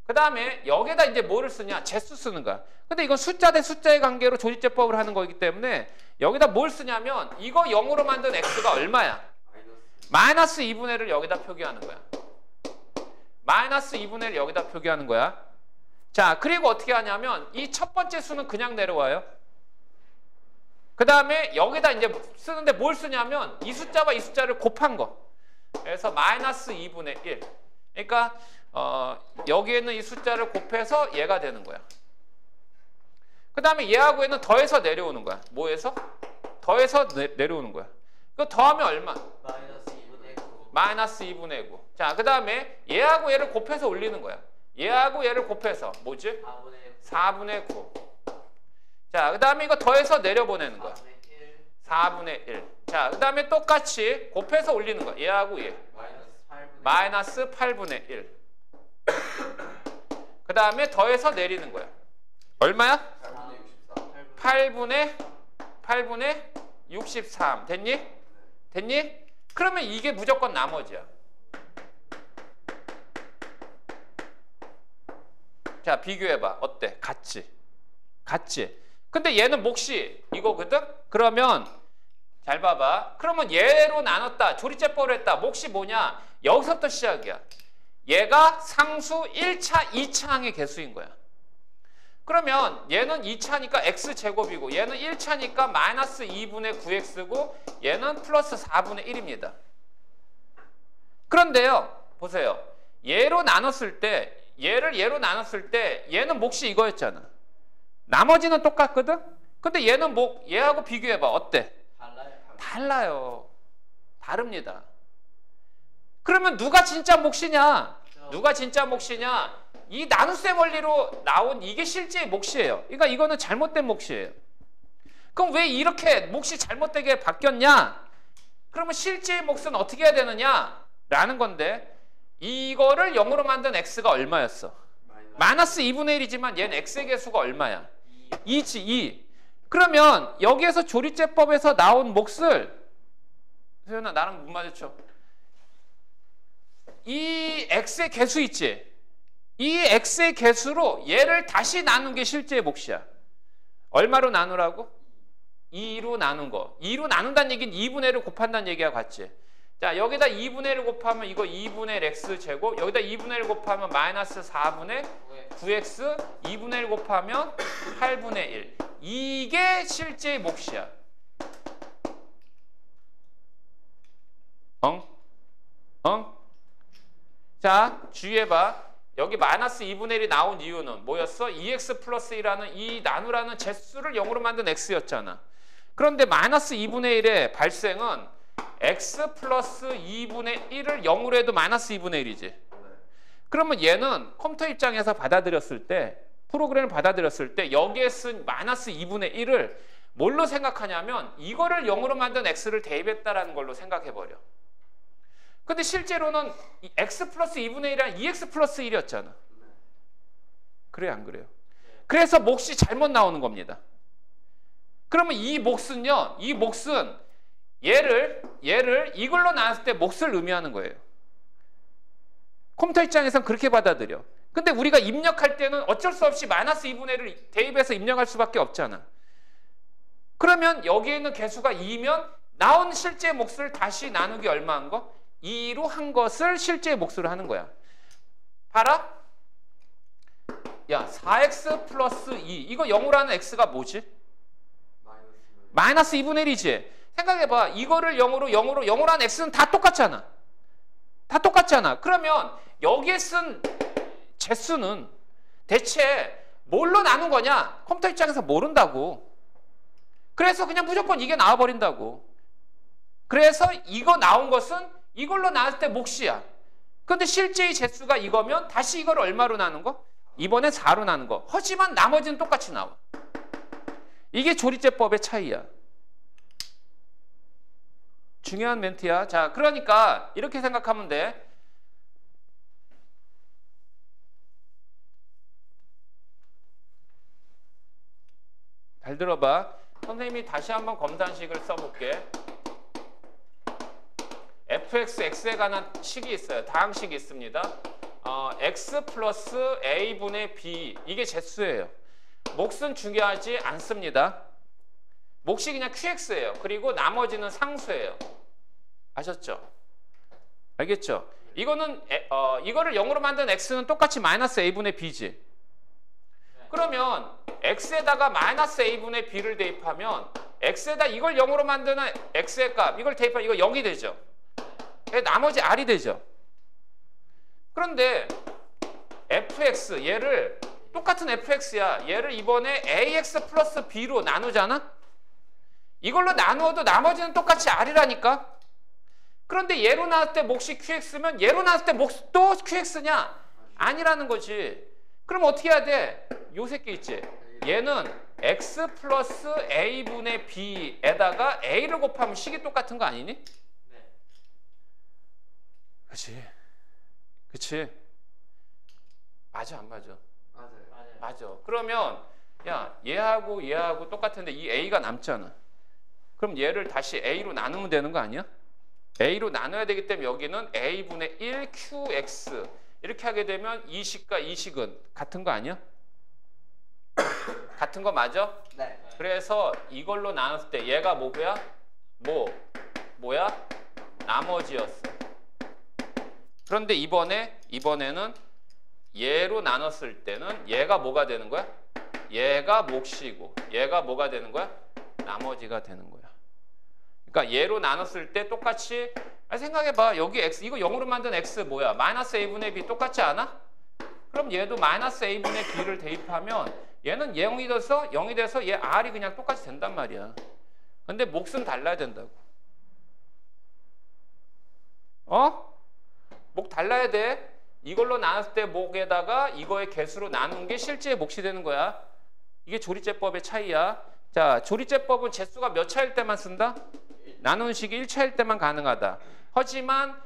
그 다음에 여기에다 이제 뭐를 쓰냐? 재수 쓰는 거야. 근데 이건 숫자 대 숫자의 관계로 조리제법을 하는 거기 때문에 여기다 뭘 쓰냐면 이거 0으로 만든 x가 얼마야? 마이너스 2분의 1을 여기다 표기하는 거야. 마이너스 2분의 1 여기다 표기하는 거야. 자, 그리고 어떻게 하냐면 이 첫 번째 수는 그냥 내려와요. 그 다음에 여기다 이제 쓰는데 뭘 쓰냐면 이 숫자와 이 숫자를 곱한 거. 그래서 마이너스 2분의 1. 그러니까 여기에는 이 숫자를 곱해서 얘가 되는 거야. 그 다음에 얘하고 얘는 더해서 내려오는 거야. 뭐해서? 더해서 내려오는 거야. 그거 더하면 얼마? 마이너스 2분의 9. 마이너스 2분의 9. 자, 그 다음에 얘하고 얘를 곱해서 올리는 거야. 얘하고 얘를 곱해서 뭐지? 4분의 9. 자, 그 다음에 이거 더해서 내려보내는 거야. 4분의 1. 자, 그 다음에 똑같이 곱해서 올리는 거야. 얘하고 얘. 마이너스 8분의 1. 그 다음에 더해서 내리는 거야. 얼마야? 8분의 63. 됐니? 됐니? 그러면 이게 무조건 나머지야. 자, 비교해봐. 어때? 같지? 같지? 근데 얘는 몫이 이거거든? 그러면 잘 봐봐. 그러면 얘로 나눴다. 조리제법을 했다. 몫이 뭐냐? 여기서부터 시작이야. 얘가 상수 1차, 2차 항의 개수인 거야. 그러면 얘는 2차니까 x제곱이고 얘는 1차니까 마이너스 2분의 9x고 얘는 플러스 4분의 1입니다. 그런데요. 보세요. 얘로 나눴을 때 얘로 나눴을 때 얘는 몫이 이거였잖아. 나머지는 똑같거든? 근데 얘는 얘하고 비교해봐. 어때? 달라요. 다릅니다. 그러면 누가 진짜 몫이냐? 누가 진짜 몫이냐? 이 나눗셈 원리로 나온 이게 실제의 몫이에요. 그러니까 이거는 잘못된 몫이에요. 그럼 왜 이렇게 몫이 잘못되게 바뀌었냐? 그러면 실제의 몫은 어떻게 해야 되느냐? 라는 건데 이거를 0으로 만든 x가 얼마였어? 마이너스 2분의 1이지만 얘는 x의 개수가 얼마야? 2지, 2. 그러면 여기에서 조리제법에서 나온 몫을 세연아 나랑 못 마주쳐. 이 x의 개수 있지? 이 x의 개수로 얘를 다시 나눈 게 실제의 몫이야. 얼마로 나누라고? 2로 나눈 거. 2로 나눈다는 얘기는 2분의 1을 곱한다는 얘기와 같지. 자, 여기다 2분의 1을 곱하면 이거 2분의 x제곱. 여기다 2분의 1 곱하면 마이너스 4분의 9x. 2분의 1 곱하면 8분의 1. 이게 실제의 몫이야. 자, 주의해봐. 여기 마이너스 2분의 1이 나온 이유는 뭐였어? 2x 플러스 1이라는 이 나누라는 제수를 0으로 만든 x였잖아. 그런데 마이너스 2분의 1의 발생은 x 플러스 2분의 1을 0으로 해도 마이너스 2분의 1이지. 그러면 얘는 컴퓨터 입장에서 받아들였을 때, 프로그램을 받아들였을 때 여기에 쓴 마이너스 2분의 1을 뭘로 생각하냐면 이거를 0으로 만든 x를 대입했다라는 걸로 생각해버려. 근데 실제로는 x 플러스 2분의 1이 아니라 2x 플러스 1이었잖아. 그래요, 안 그래요? 그래서 몫이 잘못 나오는 겁니다. 그러면 이 몫은요, 이 몫은 얘를 이걸로 나눴을 때 몫을 의미하는 거예요. 컴퓨터 입장에서는 그렇게 받아들여. 근데 우리가 입력할 때는 어쩔 수 없이 마이너스 2분의 1을 대입해서 입력할 수밖에 없잖아. 그러면 여기에 있는 개수가 2면 나온 실제 몫을 다시 나누기 얼마한 거? 2로 한 것을 실제 몫으로 하는 거야. 봐라. 야, 4x 플러스 2. 이거 0으로 하는 x가 뭐지? 마이너스 2분의 1이지. 생각해봐. 이거를 0으로 한 x는 다 똑같잖아. 다 똑같잖아. 그러면 여기에 쓴 제수는 대체 뭘로 나눈 거냐? 컴퓨터 입장에서 모른다고. 그래서 그냥 무조건 이게 나와버린다고. 그래서 이거 나온 것은 이걸로 나왔을 때 몫이야. 근데 실제의 제수가 이거면 다시 이걸 얼마로 나눈 거? 이번에 4로 나눈 거. 하지만 나머지는 똑같이 나와. 이게 조리제법의 차이야. 중요한 멘트야. 자, 그러니까 이렇게 생각하면 돼. 잘 들어봐. 선생님이 다시 한번 검산식을 써볼게. fx, x에 관한 식이 있어요. 다항식이 있습니다. x 플러스 a분의 b. 이게 제수예요. 몫은 중요하지 않습니다. 몫이 그냥 qx예요. 그리고 나머지는 상수예요. 아셨죠? 알겠죠? 이거는 이거를 0으로 만든 x는 똑같이 마이너스 a분의 b지. 그러면 x에다가 마이너스 a분의 b를 대입하면 x에다 이걸 0으로 만드는 x의 값 이걸 대입하면 이거 0이 되죠. 나머지 r이 되죠. 그런데 fx 얘를 똑같은 fx야. 얘를 이번에 ax 플러스 b로 나누잖아. 이걸로 나누어도 나머지는 똑같이 r이라니까. 그런데 얘로 나왔을 때 몫이 qx면 얘로 나왔을 때 몫도 qx냐? 아니라는 거지. 그럼 어떻게 해야 돼? 요 새끼 있지? 얘는 x 플러스 a분의 b에다가 a를 곱하면 식이 똑같은 거 아니니? 그치? 그치? 맞아 안 맞아? 맞아요. 맞아. 그러면 야 얘하고 똑같은데 이 a가 남잖아. 그럼 얘를 다시 a로 나누면 되는 거 아니야? a로 나눠야 되기 때문에 여기는 a분의 1qx 이렇게 하게 되면 이 식과 이 식은 같은 거 아니야? 같은 거 맞아? 네. 그래서 이걸로 나눴을 때 얘가 뭐야? 뭐야? 나머지였어. 그런데 이번에는 얘로 나눴을 때는 얘가 뭐가 되는 거야? 얘가 몫이고 얘가 뭐가 되는 거야? 나머지가 되는 거야. 그러니까 얘로 나눴을 때 똑같이 생각해봐. 여기 x 이거 0으로 만든 x 뭐야? 마이너스 a분의 b 똑같지 않아? 그럼 얘도 마이너스 a분의 b를 대입하면 얘는 0이 돼서 얘 r이 그냥 똑같이 된단 말이야. 근데 몫은 달라야 된다고. 몫 달라야 돼. 이걸로 나눴을 때 몫에다가 이거의 개수로 나눈 게 실제 몫이 되는 거야. 이게 조리제법의 차이야. 자, 조리제법은 제수가 몇 차일 때만 쓴다? 나누는 식이 1차일 때만 가능하다. 하지만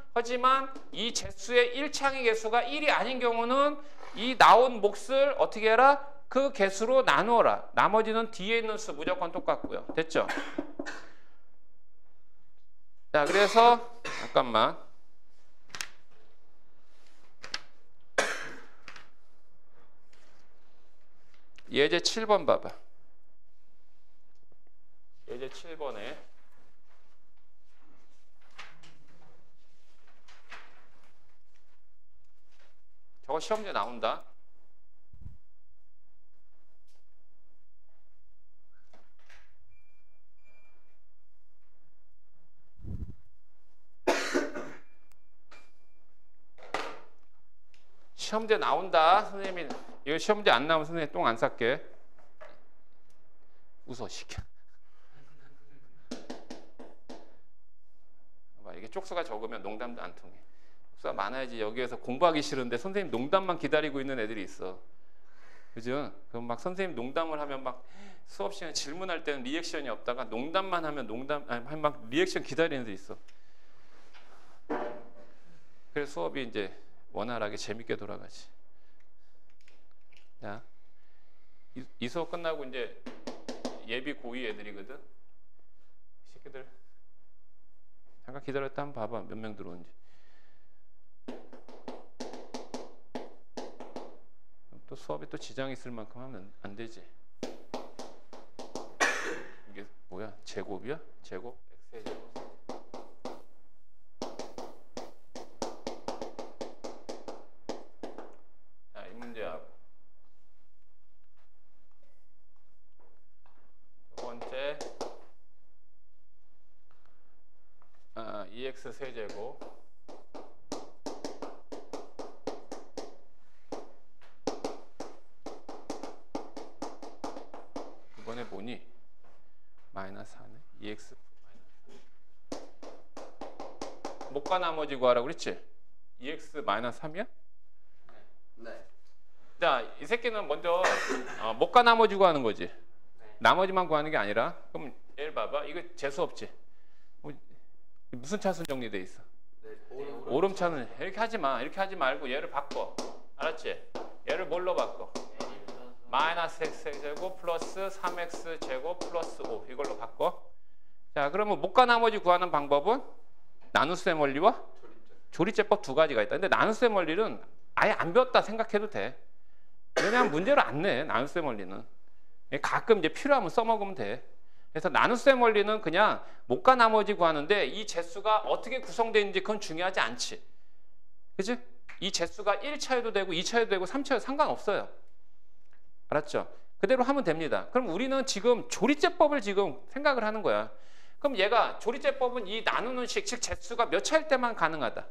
이 제수의 1창의 개수가 1이 아닌 경우는 이 나온 몫을 어떻게 해라? 그 개수로 나누어라. 나머지는 뒤에 있는 수 무조건 똑같고요. 됐죠? 자, 그래서 잠깐만. 예제 7번 봐봐. 예제 7번에 저거 시험지에 나온다. 시험지에 나온다. 선생님이 이거 시험지 안 나오면 선생님 똥 안 쌀게. 웃어 시켜. 이게 쪽수가 적으면 농담도 안 통해. 쪽수가 많아야지 여기에서 공부하기 싫은데 선생님 농담만 기다리고 있는 애들이 있어. 그죠? 그럼 막 선생님 농담을 하면 막 수업 시간에 질문할 때는 리액션이 없다가 농담만 하면 막 리액션 기다리는 애들이 있어. 그래서 수업이 이제 원활하게 재밌게 돌아가지. 자, 이 수업 끝나고 이제 예비 고2 애들이거든. 이 새끼들 잠깐 기다렸다 한번 봐봐. 몇 명 들어오는지. 또 수업에 또 지장이 있을 만큼 하면 안 되지. 이게 뭐야? 제곱이야? 제곱? x의 제곱. 자, 이 문제하고 두 번째 2x 세제곱 이번에 뭐니? 마이너스 4네. 2x 목과 나머지 구하라고 그랬지? 2x 마이너스 3이야? 네. 자, 이 새끼는 먼저 목과 나머지 구하는 거지. 나머지만 구하는 게 아니라 그럼 얘를 봐봐. 이거 재수 없지? 무슨 차순 정리돼 있어? 네. 오름차는 이렇게 하지 마. 이렇게 하지 말고 얘를 바꿔. 알았지? 얘를 뭘로 바꿔? 마이너스 x제곱 플러스 3x 제곱 플러스 5 이걸로 바꿔. 자, 그러면 목과 나머지 구하는 방법은 나눗셈 원리와 조리제법 두 가지가 있다. 근데 나눗셈 원리는 아예 안 배웠다 생각해도 돼. 왜냐하면 문제를 안 내. 나눗셈 원리는 가끔 이제 필요하면 써먹으면 돼. 그래서 나눗셈 원리는 그냥 목과 나머지 구하는데 이 제수가 어떻게 구성되어 있는지 그건 중요하지 않지. 그치? 이 제수가 1차여도 되고 2차여도 되고 3차여도 상관없어요. 알았죠? 그대로 하면 됩니다. 그럼 우리는 지금 조리제법을 지금 생각을 하는 거야. 그럼 얘가 조리제법은 이 나누는 식, 즉 제수가 몇 차일 때만 가능하다?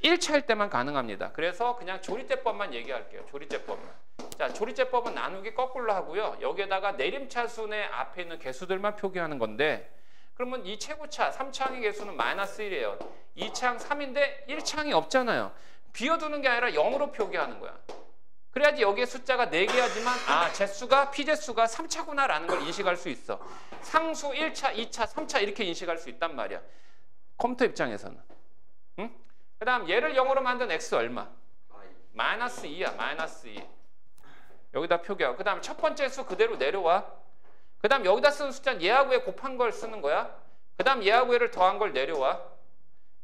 1차일 때만 가능합니다. 그래서 그냥 조리제법만 얘기할게요. 조리제법만. 자, 조리제법은 나누기 거꾸로 하고요. 여기에다가 내림차순의 앞에 있는 개수들만 표기하는 건데 그러면 이 최고차 3창의 개수는 마이너스 1이에요. 2창 3인데 1창이 없잖아요. 비워두는 게 아니라 0으로 표기하는 거야. 그래야지 여기에 숫자가 4개야지만 제수가 P제수가 3차구나 라는 걸 인식할 수 있어. 상수 1차, 2차, 3차 이렇게 인식할 수 있단 말이야. 컴퓨터 입장에서는. 응? 그 다음 얘를 0으로 만든 x 얼마? 마이너스 2야. 마이너스 2. 여기다 표기하고 그 다음에 첫 번째 수 그대로 내려와. 그 다음 여기다 쓰는 숫자는 얘하고 얘 곱한 걸 쓰는 거야. 그 다음 얘하고 얘를 더한 걸 내려와.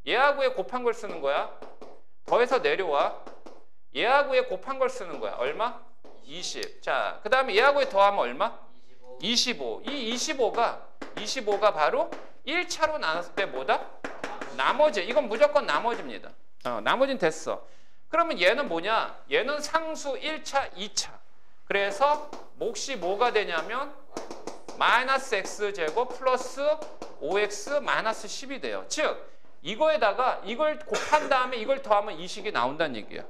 얘하고 얘 곱한 걸 쓰는 거야. 더해서 내려와. 얘하고 얘 곱한 걸 쓰는 거야. 얼마? 20. 자, 그 다음에 얘하고 얘 더하면 얼마? 25. 이 25가 바로 1차로 나눴을 때 뭐다? 나머지. 이건 무조건 나머지입니다. 나머지는 됐어. 그러면 얘는 뭐냐? 얘는 상수 1차, 2차. 그래서 몫이 뭐가 되냐면 마이너스 x제곱 플러스 5x 마이너스 10이 돼요. 즉 이거에다가 이걸 곱한 다음에 이걸 더하면 이 식이 나온다는 얘기야.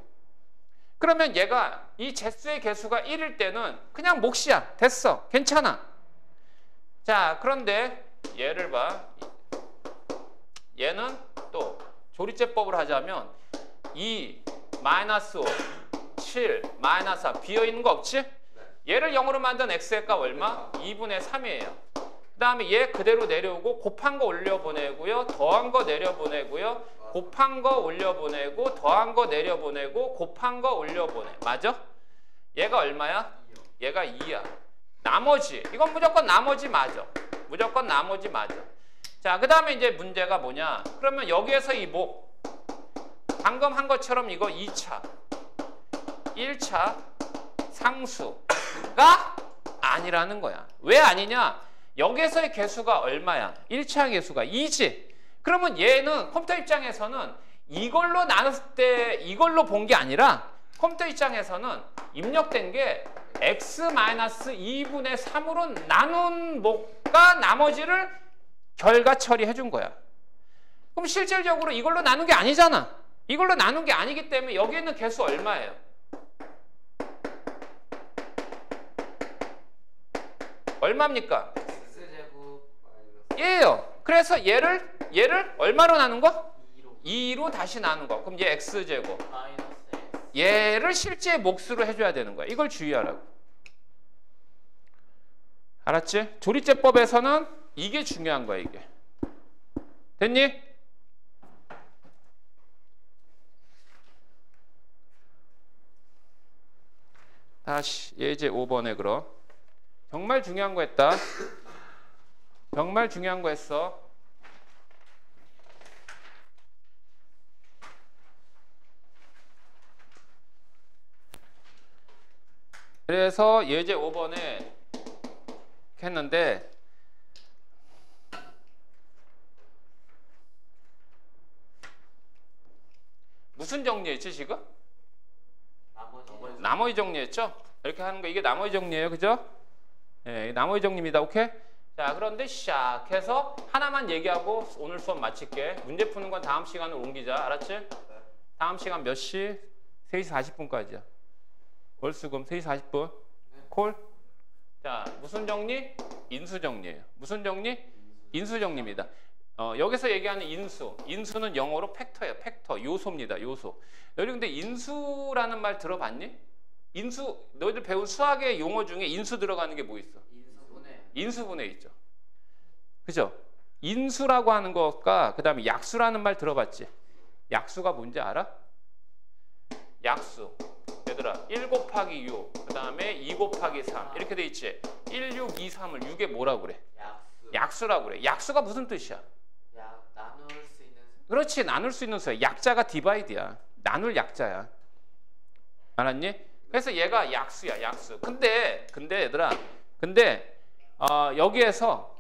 그러면 얘가 이 제수의 개수가 1일 때는 그냥 몫이야. 됐어. 괜찮아. 자, 그런데 얘를 봐. 얘는 또 조리제법을 하자면 2 마이너스 5 7 마이너스 4 비어있는 거 없지? 얘를 0으로 만든 x의 값 얼마? 2분의 3이에요. 그 다음에 얘 그대로 내려오고 곱한 거 올려보내고요. 더한 거 내려보내고요. 곱한 거 올려보내고 더한 거 내려보내고 곱한 거 올려보내. 맞아? 얘가 얼마야? 얘가 2야. 나머지. 이건 무조건 나머지 맞아. 무조건 나머지 맞아. 자, 그 다음에 이제 문제가 뭐냐? 그러면 여기에서 이 목. 방금 한 것처럼 이거 2차. 1차 상수가 아니라는 거야. 왜 아니냐? 여기에서의 개수가 얼마야? 1차 개수가 2지. 그러면 얘는 컴퓨터 입장에서는 이걸로 나눴을 때 이걸로 본 게 아니라 컴퓨터 입장에서는 입력된 게 x-2분의 3으로 나눈 목과 나머지를 결과 처리해 준 거야. 그럼 실질적으로 이걸로 나눈 게 아니잖아. 이걸로 나눈 게 아니기 때문에 여기 있는 개수 얼마예요? 얼마입니까? x제곱 얘예요. 그래서 얘를 얼마로 나눈 거? 2로 다시 나눈 거. 그럼 얘 x제곱. 마이너스 x. 얘를 실제 몫으로 해줘야 되는 거야. 이걸 주의하라고. 알았지? 조리제법에서는 이게 중요한 거야, 이게. 됐니? 다시 예제 5번에 그럼. 정말 중요한 거 했다. 정말 중요한 거 했어. 그래서 예제 5번에 했는데 무슨 정리했지 지금? 나머지 정리했죠? 이렇게 하는 거 이게 나머지 정리예요. 그죠? 예, 나머지 정리입니다. 오케이? 자, 그런데 시작해서 하나만 얘기하고 오늘 수업 마칠게. 문제 푸는 건 다음 시간으로 옮기자. 알았지? 다음 시간 몇 시? 3시 40분까지야. 월수금 3시 40분. 콜? 자, 무슨 정리? 인수 정리예요. 무슨 정리? 인수 정리입니다. 여기서 얘기하는 인수. 인수는 영어로 팩터예요. 팩터. 요소입니다. 요소. 너희 근데 인수라는 말 들어봤니? 인수, 너희들 배운 수학의 용어 중에 인수 들어가는 게 뭐 있어? 인수분해 있죠. 그죠? 인수라고 하는 것과 그 다음에 약수라는 말 들어봤지? 약수가 뭔지 알아? 약수. 얘들아 1 곱하기 6, 그 다음에 2 곱하기 3 이렇게 돼 있지? 1, 6, 2, 3을 6에 뭐라고 그래? 약수라고 그래. 약수가 무슨 뜻이야? 나눌 수 있는 수. 그렇지. 나눌 수 있는 수야. 약자가 디바이드야. 나눌 약자야. 알았니? 그래서 얘가 약수야. 약수. 근데 얘들아 여기에서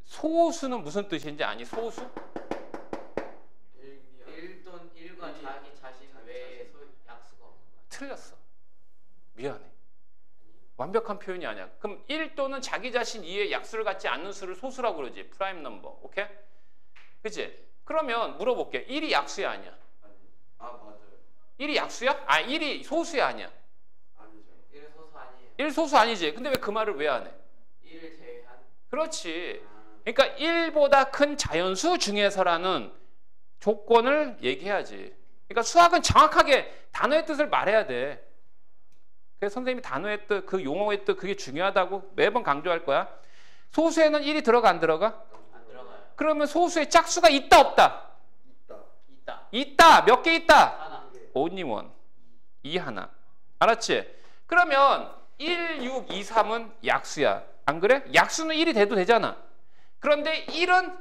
소수는 무슨 뜻인지 아니? 소수? 1과 자기 자신 외에 약수가 없는 거야. 틀렸어. 미안해. 완벽한 표현이 아니야. 그럼 1 또는 자기 자신 이외에 약수를 갖지 않는 수를 소수라고 그러지. 프라임 넘버. 오케이? 그치? 그러면 물어볼게. 1이 약수야 아니야? 맞아요. 1이 약수야? 1이 소수야 아니야? 아니죠. 1 소수 아니에요. 1 소수 아니지. 근데 왜 그 말을 왜 안 해? 1을 제외한. 그렇지. 그러니까 1보다 큰 자연수 중에서라는 조건을 얘기해야지. 그러니까 수학은 정확하게 단어의 뜻을 말해야 돼. 그래서 선생님이 단어의 뜻, 그 용어의 뜻 그게 중요하다고 매번 강조할 거야. 소수에는 1이 들어가 안 들어가? 안 들어가요. 그러면 소수의 짝수가 있다 없다? 있다. 있다. 있다. 몇 개 있다? 하나. only one. 2 하나. 알았지? 그러면 1, 6, 2, 3은 약수야. 안 그래? 약수는 1이 돼도 되잖아. 그런데 1은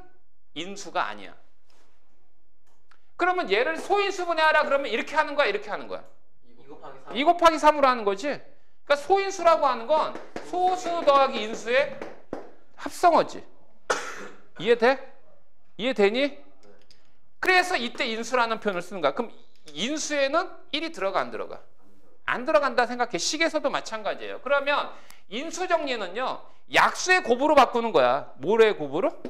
인수가 아니야. 그러면 얘를 소인수분해하라 그러면 이렇게 하는 거야, 이렇게 하는 거야? 2 곱하기 3. 2 곱하기 3으로 하는 거지. 그러니까 소인수라고 하는 건 소수 더하기 인수의 합성어지. 이해돼? 이해되니? 그래서 이때 인수라는 표현을 쓰는 거야. 그럼 인수에는 1이 들어가 안 들어가? 안 들어간다 생각해. 식에서도 마찬가지예요. 그러면 인수 정리는요. 약수의 곱으로 바꾸는 거야. 뭐의 곱으로?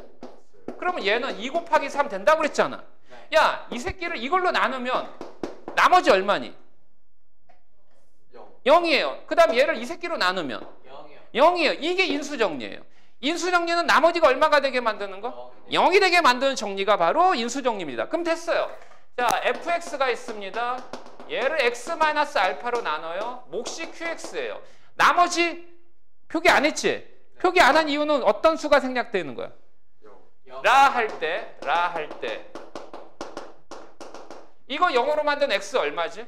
그러면 얘는 2 곱하기 3 된다고 그랬잖아. 야, 이 새끼를 이걸로 나누면 나머지 얼마니? 0이에요. 그 다음 얘를 이 새끼로 나누면 0이요. 0이에요. 이게 인수 정리예요. 인수 정리는 나머지가 얼마가 되게 만드는 거? 0이 되게 만드는 정리가 바로 인수 정리입니다. 그럼 됐어요. 자, fx가 있습니다. 얘를 x-알파로 나눠요. 몫이 qx예요. 나머지 표기 안 했지? 표기 안 한 이유는 어떤 수가 생략되는 거야? 라 할 때 이거 0으로 만든 x 얼마지?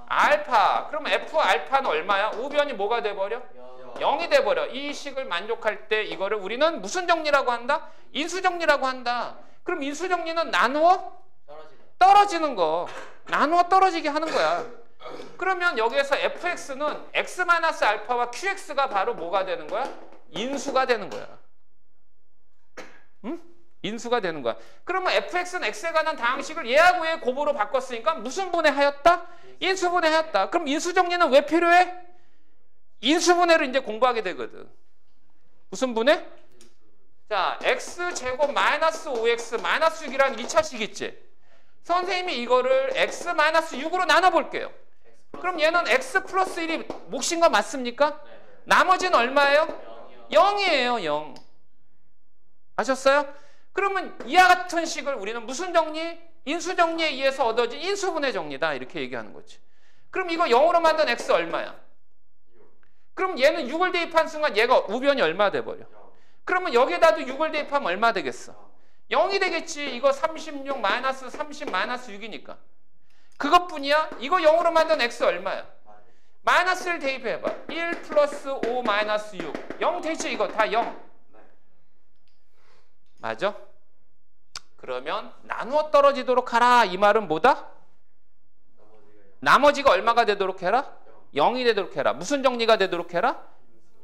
알파. 그럼 f 알파는 얼마야? 우변이 뭐가 돼버려? 0이 돼버려. 이 식을 만족할 때 이거를 우리는 무슨 정리라고 한다? 인수 정리라고 한다. 그럼 인수 정리는 나누어 떨어지는 거. 나누어 떨어지게 하는 거야. 그러면 여기에서 fx는 x-알파와 qx가 바로 뭐가 되는 거야? 인수가 되는 거야. 응? 인수가 되는 거야. 그러면 fx는 x에 관한 다항식을 얘하고 얘 곱으로 바꿨으니까 무슨 분해하였다? 인수분해하였다. 그럼 인수정리는 왜 필요해? 인수분해를 이제 공부하게 되거든. 무슨 분해? 자, x제곱 마이너스 5x 마이너스 6이라는 2차식 있지? 선생님이 이거를 x-6으로 나눠볼게요. 그럼 얘는 x 플러스 1이 몫인 거 맞습니까? 나머지는 얼마예요? 0이에요. 0. 아셨어요? 그러면 이와 같은 식을 우리는 무슨 정리? 인수정리에 의해서 얻어진 인수분해 정리다. 이렇게 얘기하는 거지. 그럼 이거 0으로 만든 x 얼마야? 그럼 얘는 6을 대입한 순간 얘가 우변이 얼마 돼버려? 그러면 여기에다도 6을 대입하면 얼마 되겠어? 0이 되겠지. 이거 36 마이너스 30 마이너스 6이니까. 그것뿐이야? 이거 0으로 만든 x 얼마야? 마이너스를 대입해봐. 1 플러스 5 마이너스 6. 0 되지? 이거 다 0. 맞아? 그러면 나누어 떨어지도록 하라. 이 말은 뭐다? 나머지가 얼마가 되도록 해라? 0이 되도록 해라. 무슨 정리가 되도록 해라?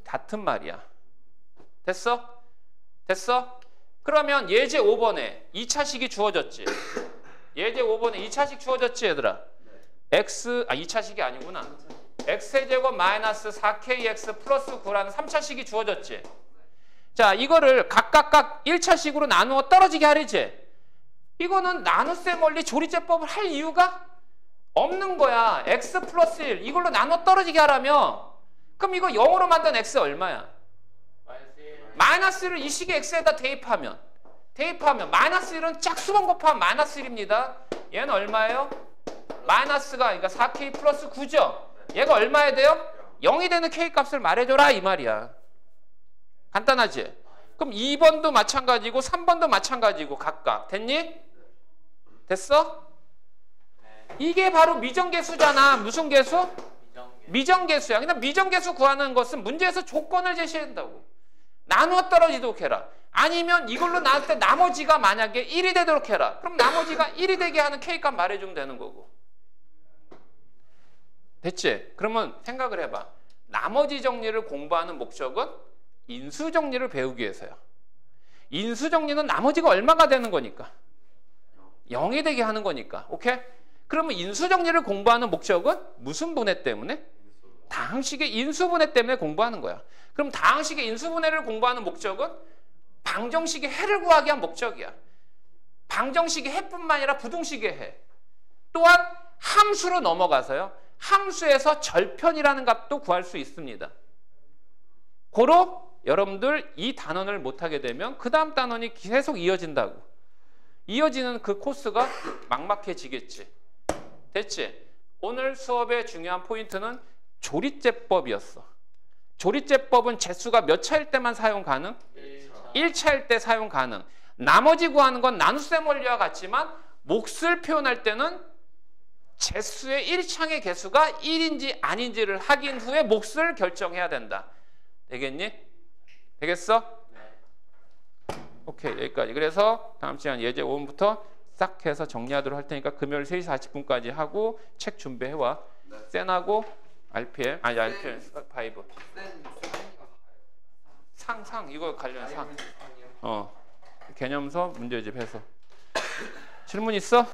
같은 말이야. 됐어? 됐어? 그러면 예제 5번에 2차식이 주어졌지. 예제 5번에 2차식 주어졌지 얘들아. x 2차식이 아니구나. x제곱 마이너스 4kx 플러스 9라는 3차식이 주어졌지. 자, 이거를 각각 1차식으로 나누어 떨어지게 하려지. 이거는 나눗셈 원리 조리제법을 할 이유가 없는 거야. x 플러스 1 이걸로 나눠 떨어지게 하라면 그럼 이거 0으로 만든 x 얼마야? 마이너스 1을 이 식의 x에다 대입하면 마이너스 1은 짝수번 곱하면 마이너스 1입니다. 얘는 얼마예요? 마이너스가 그러니까 4k 플러스 9죠. 얘가 얼마야 돼요? 0이 되는 k 값을 말해줘라 이 말이야. 간단하지? 그럼 2번도 마찬가지고 3번도 마찬가지고 각각 됐니? 됐어? 이게 바로 미정계수잖아. 무슨 계수? 미정계수야. 그냥 미정계수 구하는 것은 문제에서 조건을 제시해야 된다고. 나누어 떨어지도록 해라. 아니면 이걸로 나눌 때 나머지가 만약에 1이 되도록 해라. 그럼 나머지가 1이 되게 하는 K값 말해주면 되는 거고. 됐지? 그러면 생각을 해봐. 나머지 정리를 공부하는 목적은 인수정리를 배우기 위해서야. 인수정리는 나머지가 얼마가 되는 거니까. 0이 되게 하는 거니까. 오케이? 그러면 인수정리를 공부하는 목적은 무슨 분해 때문에? 다항식의 인수분해 때문에 공부하는 거야. 그럼 다항식의 인수분해를 공부하는 목적은 방정식의 해를 구하기 위한 목적이야. 방정식의 해뿐만 아니라 부등식의 해. 또한 함수로 넘어가서요. 함수에서 절편이라는 값도 구할 수 있습니다. 고로 여러분들 이 단원을 못하게 되면 그 다음 단원이 계속 이어진다고. 이어지는 그 코스가 막막해지겠지. 됐지? 오늘 수업의 중요한 포인트는 조리제법이었어. 조리제법은 재수가 몇 차일 때만 사용 가능? 1차일 때 사용 가능. 나머지 구하는 건 나눗셈 원리와 같지만 몫을 표현할 때는 재수의 1창의 개수가 1인지 아닌지를 확인 후에 몫을 결정해야 된다. 되겠니? 되겠어? 오케이, 여기까지. 그래서 다음 시간 예제 5분부터 싹 해서 정리하도록 할 테니까 금요일 3시 40분까지 하고 책 준비해와. 센하고 RPM, 아니 RPM 5. 상 이거 관련 상. 개념서 문제집 해서. 질문 있어?